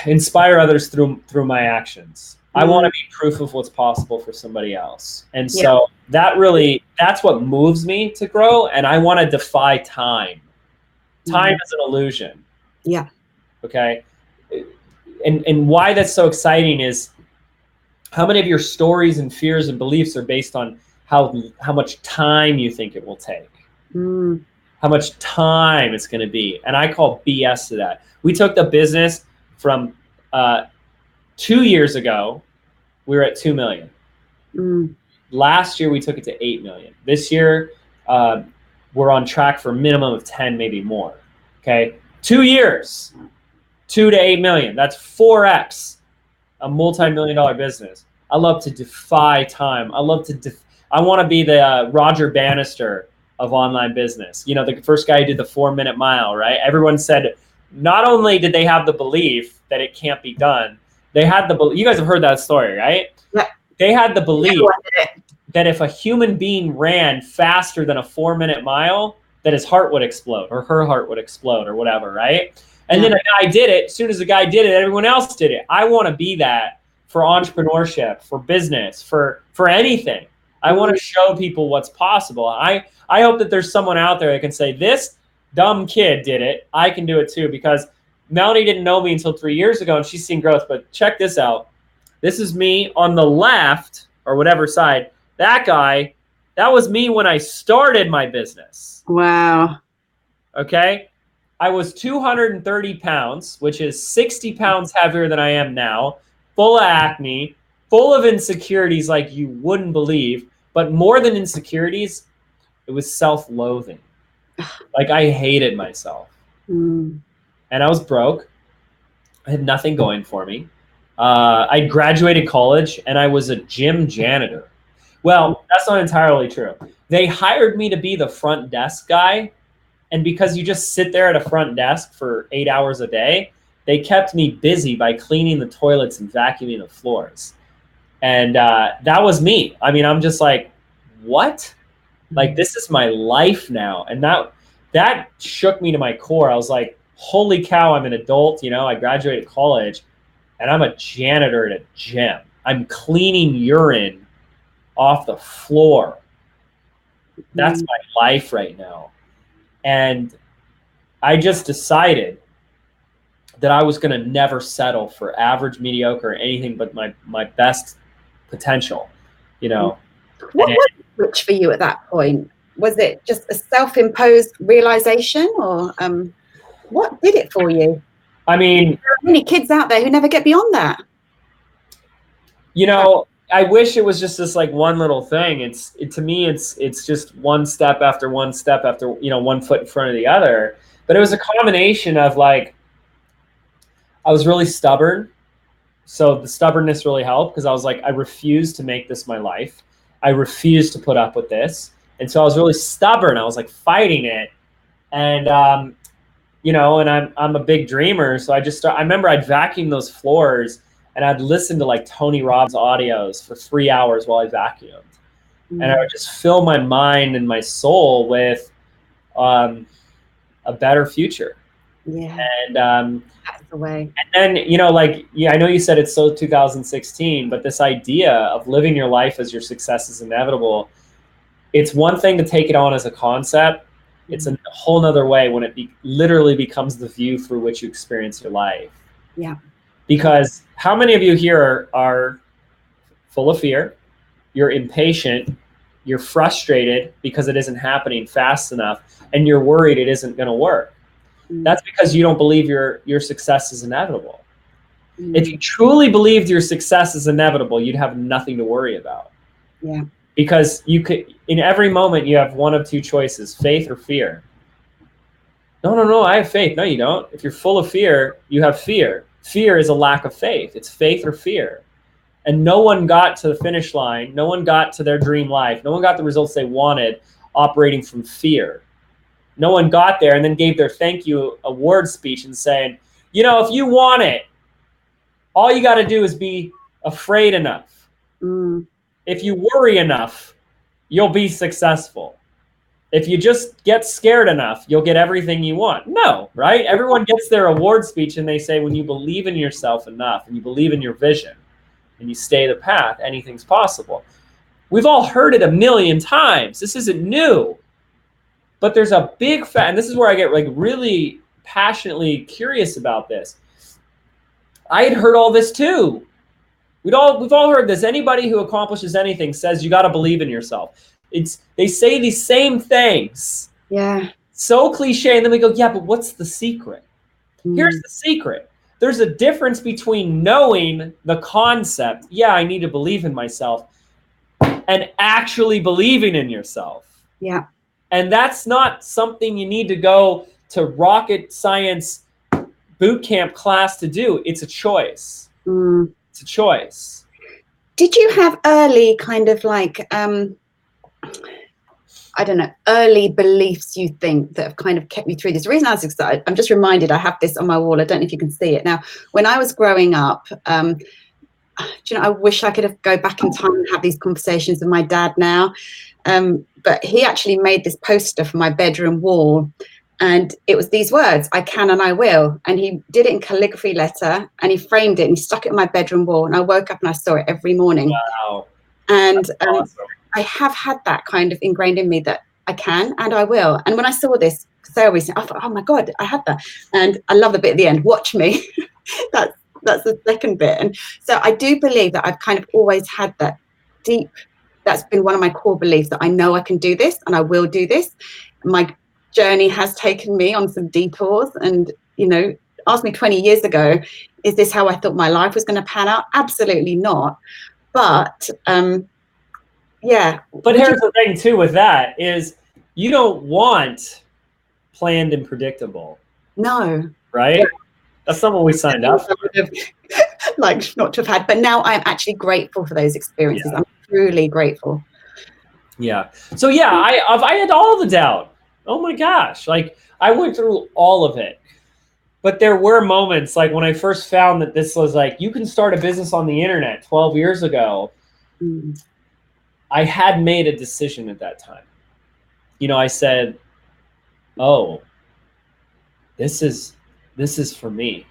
Inspire others through my actions. I want to be proof of what's possible for somebody else. And so that's what moves me to grow. And I want to defy time. Time is an illusion. Yeah. Okay. And why that's so exciting is how many of your stories and fears and beliefs are based on how much time you think it will take, how much time it's going to be. And I call BS to that. We took the business from 2 years ago, we were at 2 million. Last year, we took it to 8 million. This year, we're on track for a minimum of 10, maybe more. Okay. 2 years, 2 to 8 million. That's 4X a multi-million-dollar business. I love to defy time. I want to be the Roger Bannister of online business. You know, the first guy who did the 4-minute mile, right? Everyone said, not only did they have the belief that it can't be done, they had the belief. You guys have heard that story, right? Yeah. They had the belief that if a human being ran faster than a 4-minute mile, that his heart would explode or her heart would explode or whatever, right? And then a guy did it. As soon as the guy did it, everyone else did it. I want to be that for entrepreneurship, for business, for anything. I want to show people what's possible. I hope that there's someone out there that can say, this dumb kid did it. I can do it too, because Melanie didn't know me until 3 years ago and she's seen growth. But check this out. This is me on the left or whatever side. That guy, that was me when I started my business. Wow. Okay. I was 230 pounds, which is 60 pounds heavier than I am now, full of acne, full of insecurities like you wouldn't believe. But more than insecurities, it was self-loathing. Like I hated myself. And I was broke. I had nothing going for me. I graduated college and I was a gym janitor. Well, that's not entirely true. They hired me to be the front desk guy. And because you just sit there at a front desk for 8 hours a day, they kept me busy by cleaning the toilets and vacuuming the floors. And that was me. I mean, I'm just like, what? Like, this is my life now. And that shook me to my core. I was like, holy cow, I'm an adult. You know, I graduated college and I'm a janitor at a gym. I'm cleaning urine off the floor. That's my life right now. And I just decided that I was going to never settle for average, mediocre, or anything but my best potential, you know. What was the switch for you at that point? Was it just a self-imposed realization, or what did it for you? I mean, there are many kids out there who never get beyond that. You know, I wish it was just this like one little thing. To me, it's just one step after one step after, you know, one foot in front of the other. But it was a combination of like, I was really stubborn. So the stubbornness really helped because I was like, I refuse to make this my life. I refuse to put up with this. And so I was really stubborn. I was like fighting it. And and I'm a big dreamer. So I remember I'd vacuum those floors and I'd listen to like Tony Robbins audios for 3 hours while I vacuumed. And I would just fill my mind and my soul with a better future. Yeah. And that's the way. And then, like, yeah, I know you said it's so 2016, but this idea of living your life as your success is inevitable, it's one thing to take it on as a concept. It's a whole nother way when it literally becomes the view through which you experience your life. Yeah. Because how many of you here are full of fear? You're impatient. You're frustrated because it isn't happening fast enough, and you're worried it isn't going to work. That's because you don't believe your success is inevitable. If you truly believed your success is inevitable, you'd have nothing to worry about. Yeah. Because you could, in every moment, you have one of two choices: faith or fear. No, I have faith. No, you don't. If you're full of fear, you have fear. Fear is a lack of faith. It's faith or fear. And no one got to the finish line. No one got to their dream life. No one got the results they wanted operating from fear. No one got there and then gave their thank you award speech and saying, if you want it, all you got to do is be afraid enough. If you worry enough, you'll be successful. If you just get scared enough, you'll get everything you want. No, right? Everyone gets their award speech and they say, when you believe in yourself enough and you believe in your vision and you stay the path, anything's possible. We've all heard it a million times. This isn't new. But there's a big fact, and this is where I get like really passionately curious about this. I had heard all this too. We've all heard this. Anybody who accomplishes anything says you got to believe in yourself. They say these same things. Yeah. So cliche, and then we go, yeah, but what's the secret? Here's the secret. There's a difference between knowing the concept, yeah, I need to believe in myself, and actually believing in yourself. Yeah. And that's not something you need to go to rocket science boot camp class to do. It's a choice. It's a choice. Did you have early kind of like, early beliefs you think that have kind of kept me through this? The reason I was excited, I'm just reminded I have this on my wall. I don't know if you can see it. Now, when I was growing up, I wish I could go back in time and have these conversations with my dad now. But he actually made this poster for my bedroom wall, and it was these words, I can and I will. And he did it in calligraphy letter, and he framed it and he stuck it in my bedroom wall. And I woke up and I saw it every morning. Wow. And Awesome. I have had that kind of ingrained in me that I can and I will. And when I saw this sale recently, I thought, oh my God, I had that. And I love the bit at the end, watch me. That's the second bit. And so I do believe that I've kind of always had that deep, that's been one of my core beliefs, that I know I can do this and I will do this. My journey has taken me on some detours, and, asked me 20 years ago, is this how I thought my life was going to pan out? Absolutely not. But, yeah. But here's the thing too with that is you don't want planned and predictable. No. Right? Yeah. That's not what we signed up for. Like not to have had, but now I'm actually grateful for those experiences. Yeah. I'm truly grateful. Yeah. So yeah, I had all the doubt. Oh my gosh. Like I went through all of it. But there were moments like when I first found that this was like, you can start a business on the internet 12 years ago. I had made a decision at that time. I said, oh, this is for me.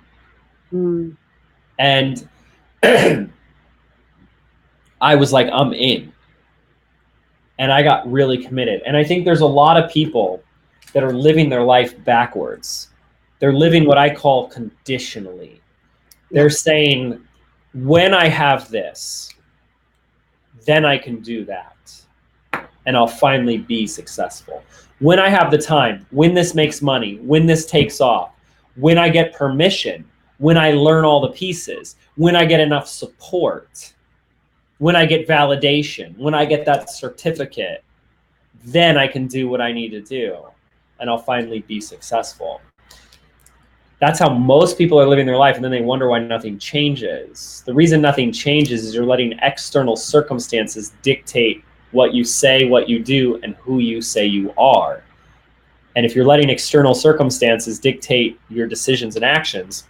And I was like, I'm in. And I got really committed. And I think there's a lot of people that are living their life backwards. They're living what I call conditionally. They're saying, when I have this, then I can do that. And I'll finally be successful. When I have the time, when this makes money, when this takes off, when I get permission, when I learn all the pieces, when I get enough support, when I get validation, when I get that certificate, then I can do what I need to do and I'll finally be successful. That's how most people are living their life, and then they wonder why nothing changes. The reason nothing changes is you're letting external circumstances dictate what you say, what you do, and who you say you are. And if you're letting external circumstances dictate your decisions and actions,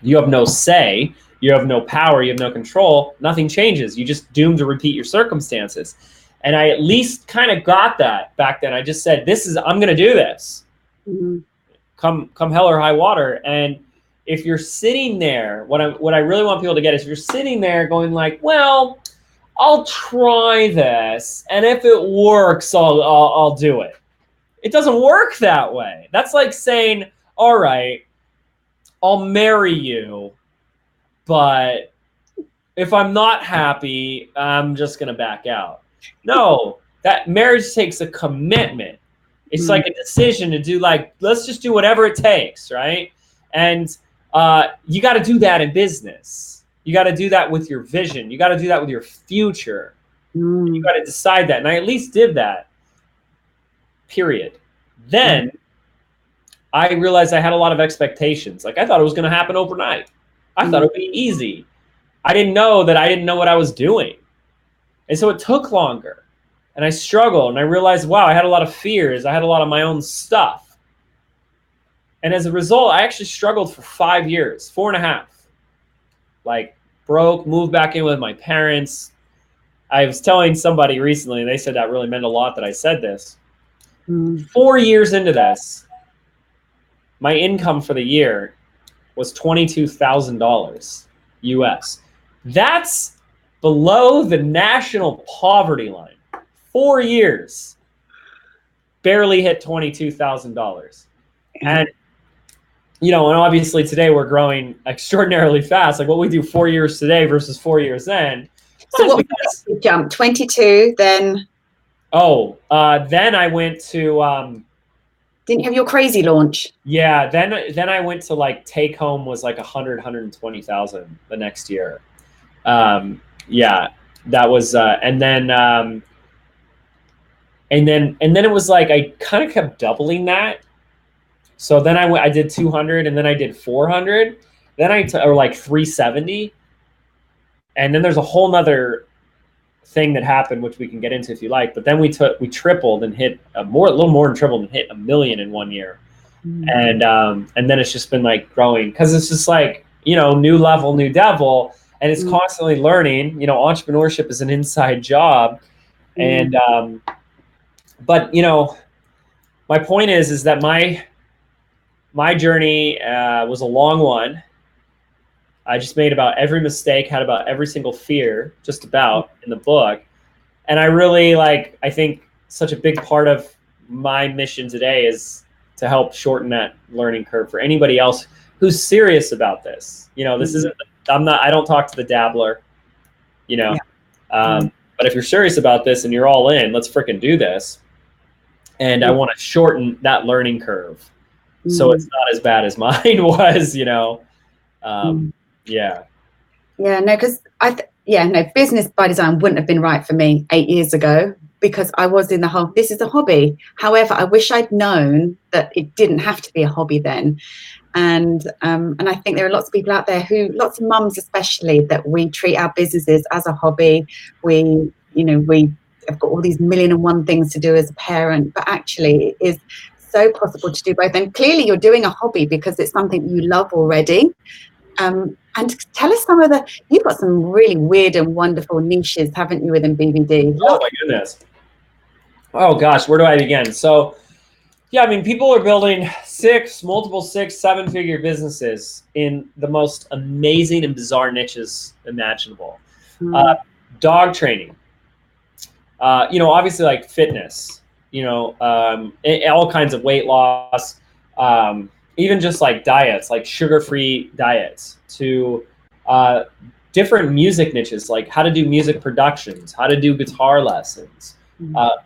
you have no say, you have no power, you have no control, nothing changes. You just doomed to repeat your circumstances. And I at least kind of got that back then. I just said, I'm going to do this. Mm-hmm. Come hell or high water. And if you're sitting there, what I really want people to get is, if you're sitting there going like, well, I'll try this, and if it works, I'll do it. It doesn't work that way. That's like saying, all right, I'll marry you, but if I'm not happy, I'm just going to back out. No, that marriage takes a commitment. It's like a decision to do, like, let's just do whatever it takes, right? And you got to do that in business. You got to do that with your vision. You got to do that with your future. You got to decide that. And I at least did that, period. Then I realized I had a lot of expectations. Like, I thought it was going to happen overnight. I thought it would be easy. I didn't know that I didn't know what I was doing. And so it took longer. And I struggled, and I realized, wow, I had a lot of fears. I had a lot of my own stuff. And as a result, I actually struggled for 5 years, 4.5. Like, broke, moved back in with my parents. I was telling somebody recently, and they said that really meant a lot that I said this. 4 years into this, my income for the year was $22,000 US. That's below the national poverty line. 4 years, barely hit $22,000. And, you know, and obviously today we're growing extraordinarily fast. Like, what we do 4 years today versus 4 years then. So what was the jump? 22, then? Oh, then I went to... didn't you have your crazy launch? Yeah, then I went to, like, take home was like 120,000 the next year. Yeah, that was, and then it was like, I kind of kept doubling that. So then I did 200, and then I did 400, then or like 370. And then there's a whole nother thing that happened, which we can get into if you like. But then we tripled and hit a little more than tripled and hit 1 million in 1 year. And then it's just been like growing, because it's just like, you know, new level, new devil, and it's constantly learning. You know, entrepreneurship is an inside job, and but you know, my point is that my journey was a long one. I just made about every mistake, had about every single fear, just about, in the book. And I really, like, I think such a big part of my mission today is to help shorten that learning curve for anybody else who's serious about this. You know, this isn't, I don't talk to the dabbler, you know. But if you're serious about this and you're all in, let's freaking do this. And I want to shorten that learning curve so it's not as bad as mine was, you know. Yeah, no, because business by design wouldn't have been right for me 8 years ago, because I was in the whole, this is a hobby. However, I wish I'd known that it didn't have to be a hobby then. And I think there are lots of people out there lots of mums especially, that we treat our businesses as a hobby. We have got all these 1,000,001 things to do as a parent, but actually it is so possible to do both. And clearly you're doing a hobby because it's something you love already. And tell us you've got some really weird and wonderful niches, haven't you, within BVD? Oh my goodness. Oh gosh, where do I begin? So, yeah, I mean, people are building multiple 6, 7-figure businesses in the most amazing and bizarre niches imaginable. Dog training, you know, obviously like fitness, you know, all kinds of weight loss, even just like diets, like sugar-free diets, to different music niches, like how to do music productions, how to do guitar lessons,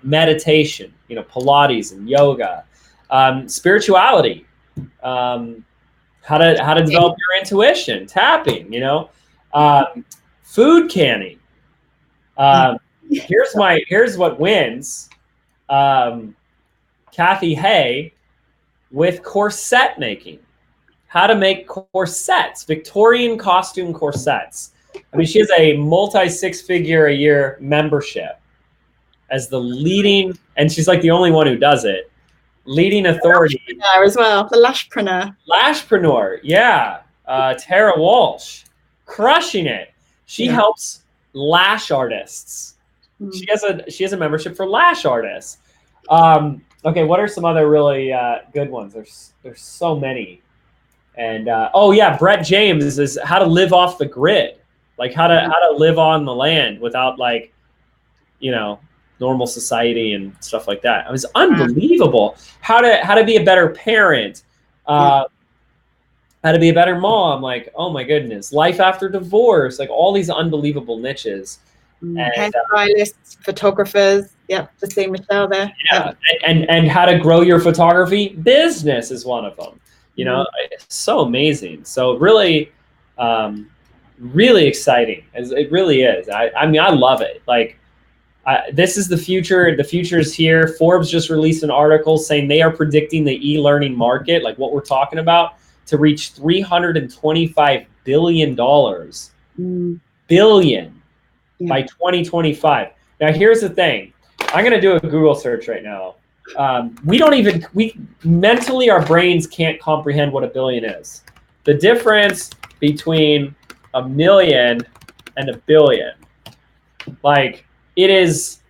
meditation, you know, Pilates and yoga, spirituality, how to develop your intuition, tapping, you know, food canning. Here's what wins. Kathy Hay with corset making. How to make corsets, Victorian costume corsets. I mean, she has a multi-6-figure-a-year membership as the leading, and she's like the only one who does it, leading authority. There as well, the lashpreneur. Lashpreneur, yeah. Tara Walsh, crushing it. She helps lash artists. She has a membership for lash artists. Okay, what are some other really good ones? There's so many. And Brett James is how to live off the grid, like how to live on the land without like, normal society and stuff like that. It was unbelievable. How to be a better parent, how to be a better mom. Like, oh my goodness, life after divorce, like all these unbelievable niches. And stylists, photographers. Yep, just seeing Michelle there. Yeah, and how to grow your photography business is one of them. It's so amazing. So really, really exciting. It really is. I mean, I love it. Like, this is the future. The future is here. Forbes just released an article saying they are predicting the e-learning market, like what we're talking about, to reach $325 billion. By 2025. Now, here's the thing. I'm going to do a Google search right now. We mentally, our brains can't comprehend what a billion is. The difference between a million and a billion, like, it is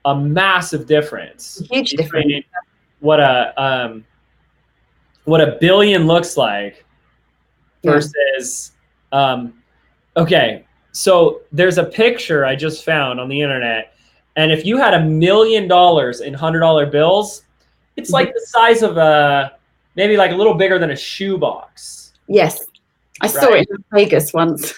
a massive difference. Huge difference. What a billion looks like versus, okay. So there's a picture I just found on the internet, and if you had $1 million in $100 bills, it's like the size of maybe like a little bigger than a shoebox. Yes, I saw it in Vegas once.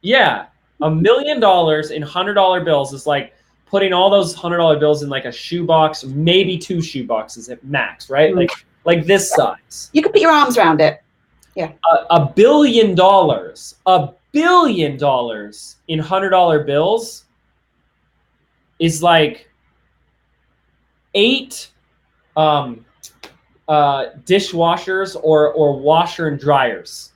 Yeah, $1 million in $100 bills is like putting all those $100 bills in like a shoebox, maybe 2 shoeboxes at max, right? Like this size. You could put your arms around it. Yeah. $1 billion. $1 billion in $100 bills is like 8 dishwashers or washer and dryers.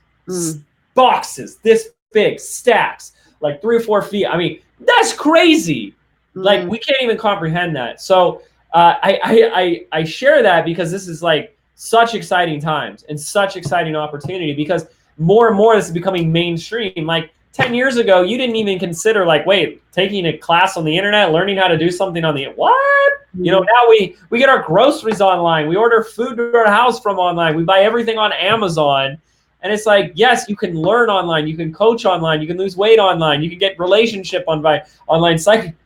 Boxes this big, stacks, like 3 or 4 feet. I mean, that's crazy. Like, we can't even comprehend that. So I share that because this is like such exciting times and such exciting opportunity, because more and more this is becoming mainstream. Like 10 years ago, you didn't even consider like, wait, taking a class on the internet, learning how to do something on the what? Now we get our groceries online. We order food to our house from online. We buy everything on Amazon. And it's like, yes, you can learn online. You can coach online. You can lose weight online. You can get relationship online,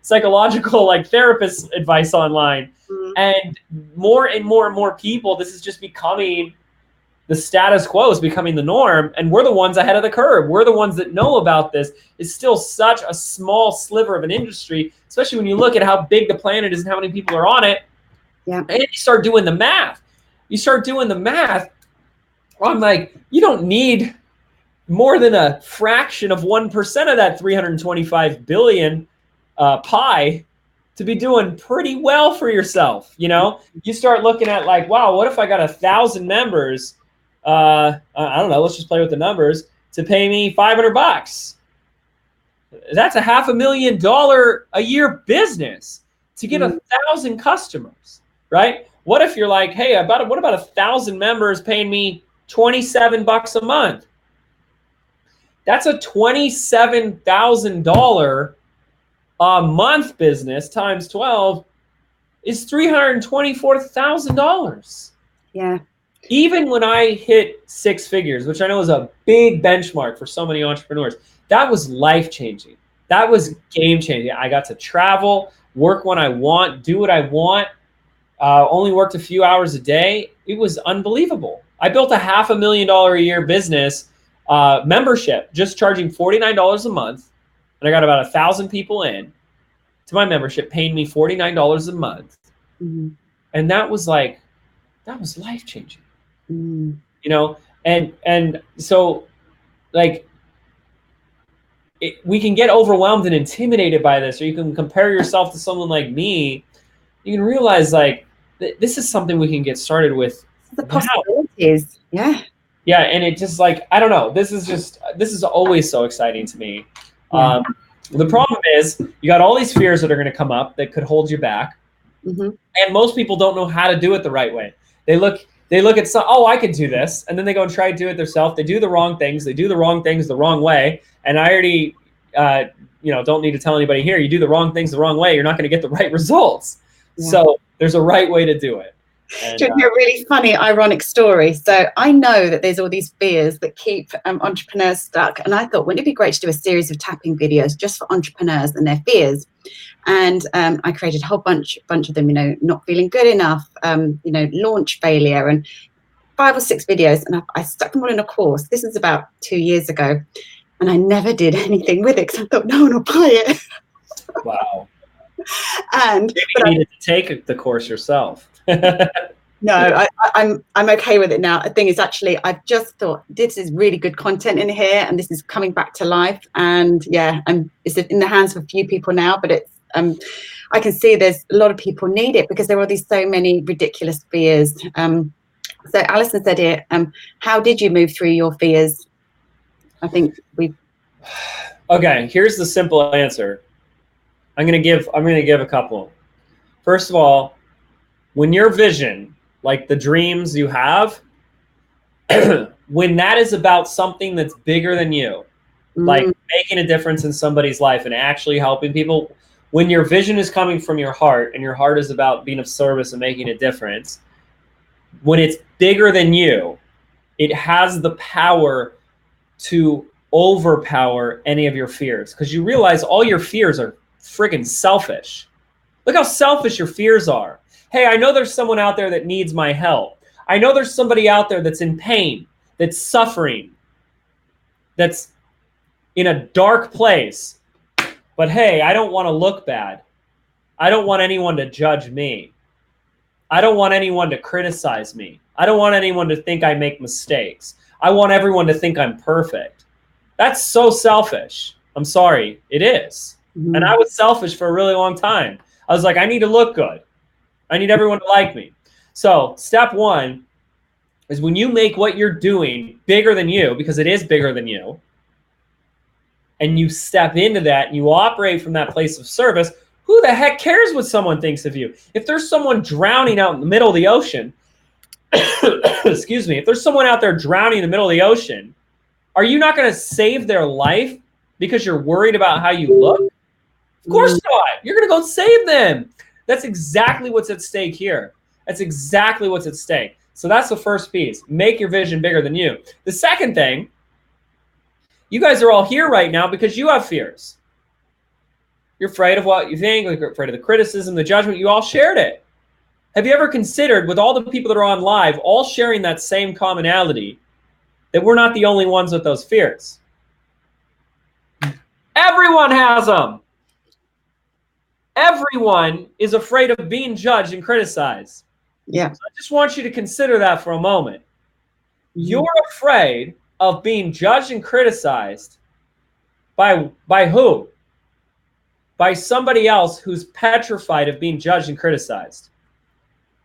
psychological, like therapist advice online. And more and more people, this is just becoming the status quo, is becoming the norm, and we're the ones ahead of the curve. We're the ones that know about this. It's still such a small sliver of an industry, especially when you look at how big the planet is and how many people are on it. Yeah. And you start doing the math. I'm like, you don't need more than a fraction of 1% of that 325 billion pie to be doing pretty well for yourself. You start looking at like, wow, what if I got 1,000 members? I don't know, let's just play with the numbers, to pay me $500. That's a $500,000 a year business to get 1,000 customers, right? What if you're like, hey, what about 1,000 members paying me $27 a month? That's a $27,000 a month business times 12 is $324,000. Yeah. Even when I hit 6 figures, which I know is a big benchmark for so many entrepreneurs, that was life-changing. That was game-changing. I got to travel, work when I want, do what I want, only worked a few hours a day. It was unbelievable. I built a $500,000 a year business membership, just charging $49 a month. And I got about 1,000 people in to my membership, paying me $49 a month. And that was life-changing. And so like we can get overwhelmed and intimidated by this, or you can compare yourself to someone like me. You can realize like this is something we can get started with. The possibilities. Yeah. Yeah. And it just like, I don't know, this is always so exciting to me. The problem is you got all these fears that are going to come up that could hold you back. And most people don't know how to do it the right way. They look at some, oh, I could do this. And then they go and try to do it themselves. They do the wrong things. They do the wrong things the wrong way. And I already, don't need to tell anybody here, you do the wrong things the wrong way, you're not going to get the right results. Yeah. So there's a right way to do it. And, a really funny, ironic story. So I know that there's all these fears that keep entrepreneurs stuck. And I thought, wouldn't it be great to do a series of tapping videos just for entrepreneurs and their fears? And I created a whole bunch of them, not feeling good enough, launch failure, and 5 or 6 videos. And I stuck them all in a course. This is about 2 years ago. And I never did anything with it because I thought no one will buy it. Wow. And you needed to take the course yourself. No, I'm okay with it now. The thing is, actually, I've just thought this is really good content in here, and this is coming back to life. And yeah, it's in the hands of a few people now, but it's I can see there's a lot of people need it because there are these so many ridiculous fears. So Alison said here, how did you move through your fears? I think Okay, here's the simple answer. I'm gonna give a couple. First of all, when your vision, like the dreams you have, when that is about something that's bigger than you, like making a difference in somebody's life and actually helping people, when your vision is coming from your heart and your heart is about being of service and making a difference, when it's bigger than you, it has the power to overpower any of your fears, because you realize all your fears are friggin' selfish. Look how selfish your fears are. Hey, I know there's someone out there that needs my help. I know there's somebody out there that's in pain, that's suffering, that's in a dark place. But hey, I don't want to look bad. I don't want anyone to judge me. I don't want anyone to criticize me. I don't want anyone to think I make mistakes. I want everyone to think I'm perfect. That's so selfish. I'm sorry, it is. Mm-hmm. And I was selfish for a really long time. I was like, I need to look good. I need everyone to like me. So step 1 is when you make what you're doing bigger than you, because it is bigger than you, and you step into that and you operate from that place of service, who the heck cares what someone thinks of you? If there's someone drowning out in the middle of the ocean, excuse me, if there's someone out there drowning in the middle of the ocean, are you not going to save their life because you're worried about how you look? Of course not. You're going to go save them. That's exactly what's at stake here. That's exactly what's at stake. So that's the first piece. Make your vision bigger than you. The second thing, you guys are all here right now because you have fears. You're afraid of what you think, you're afraid of the criticism, the judgment. You all shared it. Have you ever considered, with all the people that are on live, all sharing that same commonality, that we're not the only ones with those fears? Everyone has them. Everyone is afraid of being judged and criticized. Yeah. So I just want you to consider that for a moment. You're afraid of being judged and criticized by who? By somebody else who's petrified of being judged and criticized.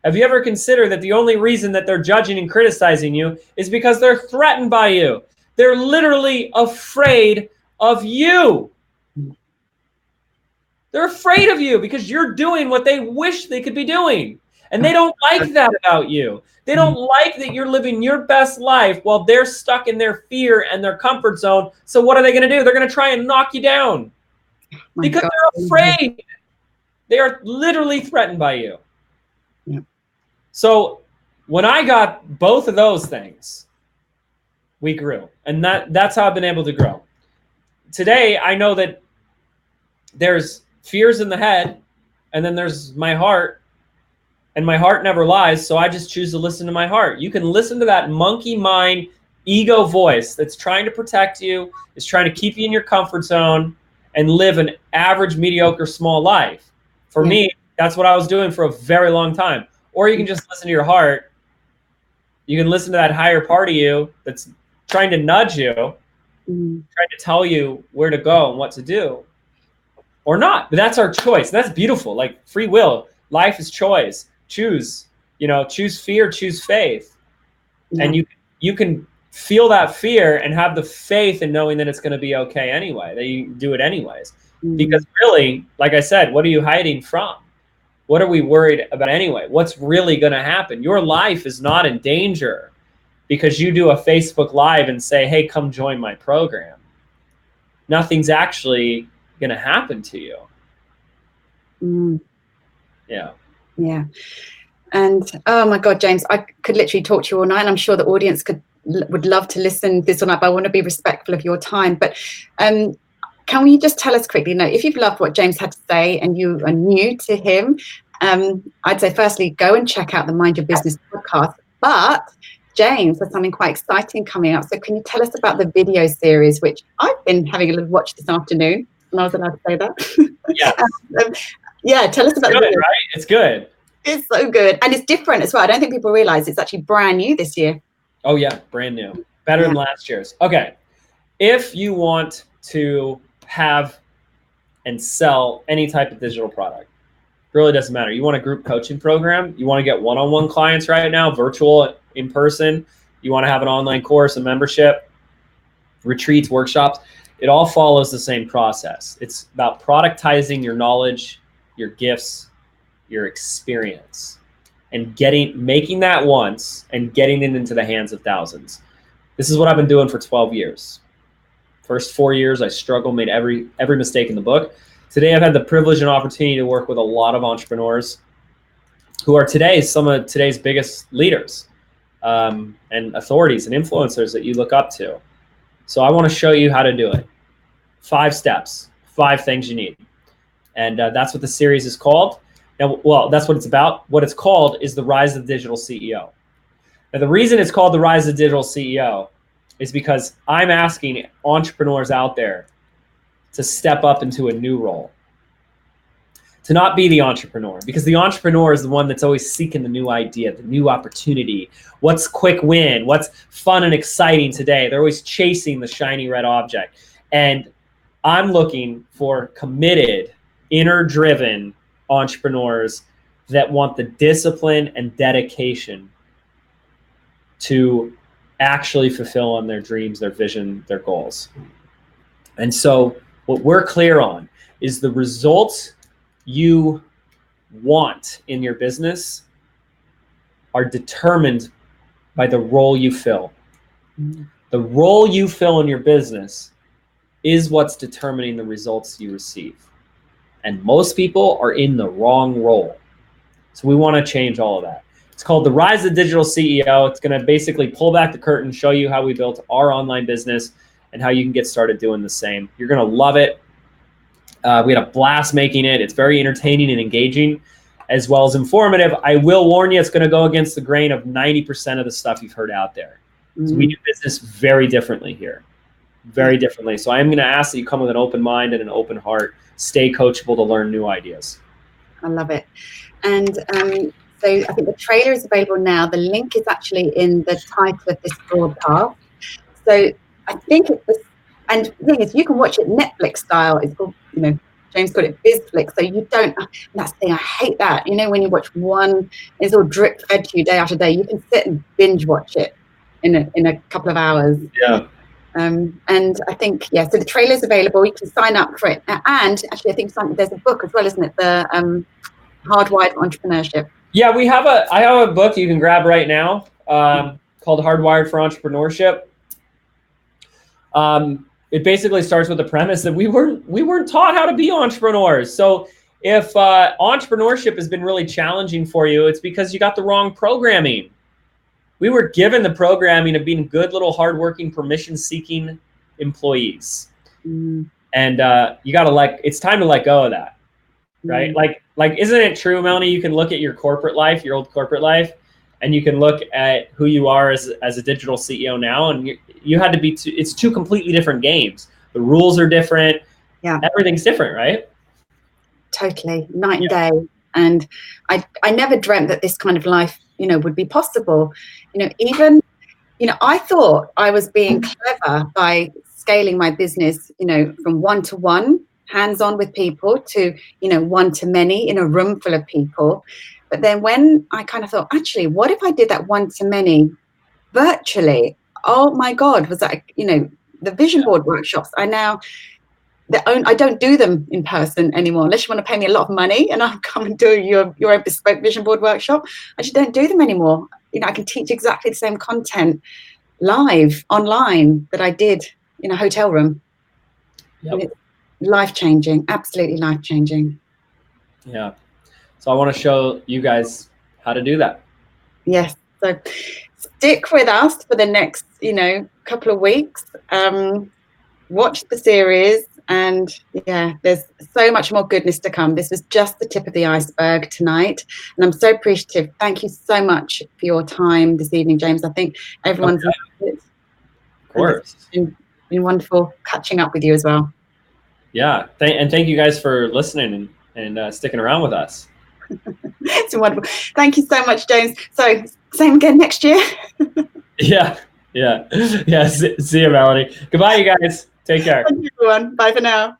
Have you ever considered that the only reason that they're judging and criticizing you is because they're threatened by you? They're literally afraid of you. They're afraid of you because you're doing what they wish they could be doing. And they don't like that about you. They don't like that you're living your best life while they're stuck in their fear and their comfort zone. So what are they going to do? They're going to try and knock you down because they're afraid. They are literally threatened by you. Yeah. So when I got both of those things, we grew. And that's how I've been able to grow. Today, I know that there's fears in the head, and then there's my heart, and my heart never lies, so I just choose to listen to my heart. You can listen to that monkey mind ego voice that's trying to protect you, is trying to keep you in your comfort zone and live an average, mediocre, small life. For me, that's what I was doing for a very long time. Or you can just listen to your heart. You can listen to that higher part of you that's trying to nudge you, trying to tell you where to go and what to do. Or not, but that's our choice. That's beautiful, like free will. Life is choice. Choose, choose fear, choose faith. Yeah. And you can feel that fear and have the faith in knowing that it's going to be okay anyway, that you do it anyways. Because really, like I said, what are you hiding from? What are we worried about anyway? What's really going to happen? Your life is not in danger because you do a Facebook Live and say, hey, come join my program. Nothing's actually going to happen to you. Yeah. Yeah. And oh my God, James, I could literally talk to you all night, and I'm sure the audience would love to listen this all night, but I want to be respectful of your time. But can you just tell us quickly, if you've loved what James had to say and you are new to him, I'd say firstly, go and check out the Mind Your Business podcast. But James has something quite exciting coming up. So can you tell us about the video series, which I've been having a little watch this afternoon, and I was allowed to say that? Yeah. Yeah, tell us about it. the video. Right? It's good. It's so good. And it's different as well. I don't think people realize it's actually brand new this year. Oh, yeah. Brand new. Better than last year's. Okay. If you want to have and sell any type of digital product, it really doesn't matter. You want a group coaching program? You want to get one-on-one clients right now, virtual, in person? You want to have an online course, a membership, retreats, workshops? It all follows the same process. It's about productizing your knowledge, your gifts, your experience, and making that once and getting it into the hands of thousands. This is what I've been doing for 12 years. First 4 years, I struggled, made every mistake in the book. Today, I've had the privilege and opportunity to work with a lot of entrepreneurs who are some of today's biggest leaders and authorities and influencers that you look up to. So I want to show you how to do it. 5 steps, 5 things you need. And that's what the series is called. Now, well, that's what it's about. What it's called is The Rise of the Digital CEO. Now, the reason it's called The Rise of the Digital CEO is because I'm asking entrepreneurs out there to step up into a new role, to not be the entrepreneur, because the entrepreneur is the one that's always seeking the new idea, the new opportunity. What's quick win? What's fun and exciting today? They're always chasing the shiny red object. And I'm looking for committed, inner-driven entrepreneurs that want the discipline and dedication to actually fulfill on their dreams, their vision, their goals. And so what we're clear on is the results you want in your business are determined by the role you fill. The role you fill in your business is what's determining the results you receive. And most people are in the wrong role. So we want to change all of that. It's called The Rise of the Digital CEO. It's going to basically pull back the curtain, show you how we built our online business and how you can get started doing the same. You're going to love it. We had a blast making it. It's very entertaining and engaging, as well as informative. I will warn you, it's going to go against the grain of 90% of the stuff you've heard out there. So we do business very differently here, very differently. So I am going to ask that you come with an open mind and an open heart. Stay coachable to learn new ideas. I love it. And so I think the trailer is available now. The link is actually in the title of this broadcast. So I think and the thing is, you can watch it Netflix style. It's called, James called it BizFlix. So you don't, that's the thing, I hate that. When you watch one, it's all drip fed to you day after day. You can sit and binge watch it in a couple of hours. Yeah. And I think, so the trailer is available. You can sign up for it. And actually, I think there's a book as well, isn't it? The Hardwired for Entrepreneurship. Yeah, I have a book you can grab right now called Hardwired for Entrepreneurship. It basically starts with the premise that we weren't taught how to be entrepreneurs. So if entrepreneurship has been really challenging for you, it's because you got the wrong programming. We were given the programming of being good little hardworking, permission-seeking employees. And you got to it's time to let go of that, right? Like, isn't it true, Melanie? You can look at your corporate life, your old corporate life, and you can look at who you are as a digital CEO now, and you had to be. It's two completely different games. The rules are different. Yeah, everything's different, right? Totally, night and day. And I never dreamt that this kind of life, would be possible. Even, I thought I was being clever by scaling my business, from one-to-one, hands-on with people, to, one-to-many in a room full of people. But then when I kind of thought, actually, what if I did that one-to-many virtually? Oh my God, was that, the vision board workshops. I now I don't do them in person anymore, unless you want to pay me a lot of money and I'll come and do your own bespoke vision board workshop. I just don't do them anymore. I can teach exactly the same content live online that I did in a hotel room. Yep. It's life-changing, absolutely life-changing. Yeah. So I want to show you guys how to do that. Yes. So stick with us for the next, couple of weeks. Watch the series, and there's so much more goodness to come. This was just the tip of the iceberg tonight, and I'm so appreciative. Thank you so much for your time this evening, James. I think everyone's Of course. It's been wonderful catching up with you as well. Yeah, and thank you guys for listening and sticking around with us. It's been wonderful. Thank you so much, James. So same again next year. Yeah. See you, Melanie. Goodbye, you guys. Take care. Thank you, everyone. Bye for now.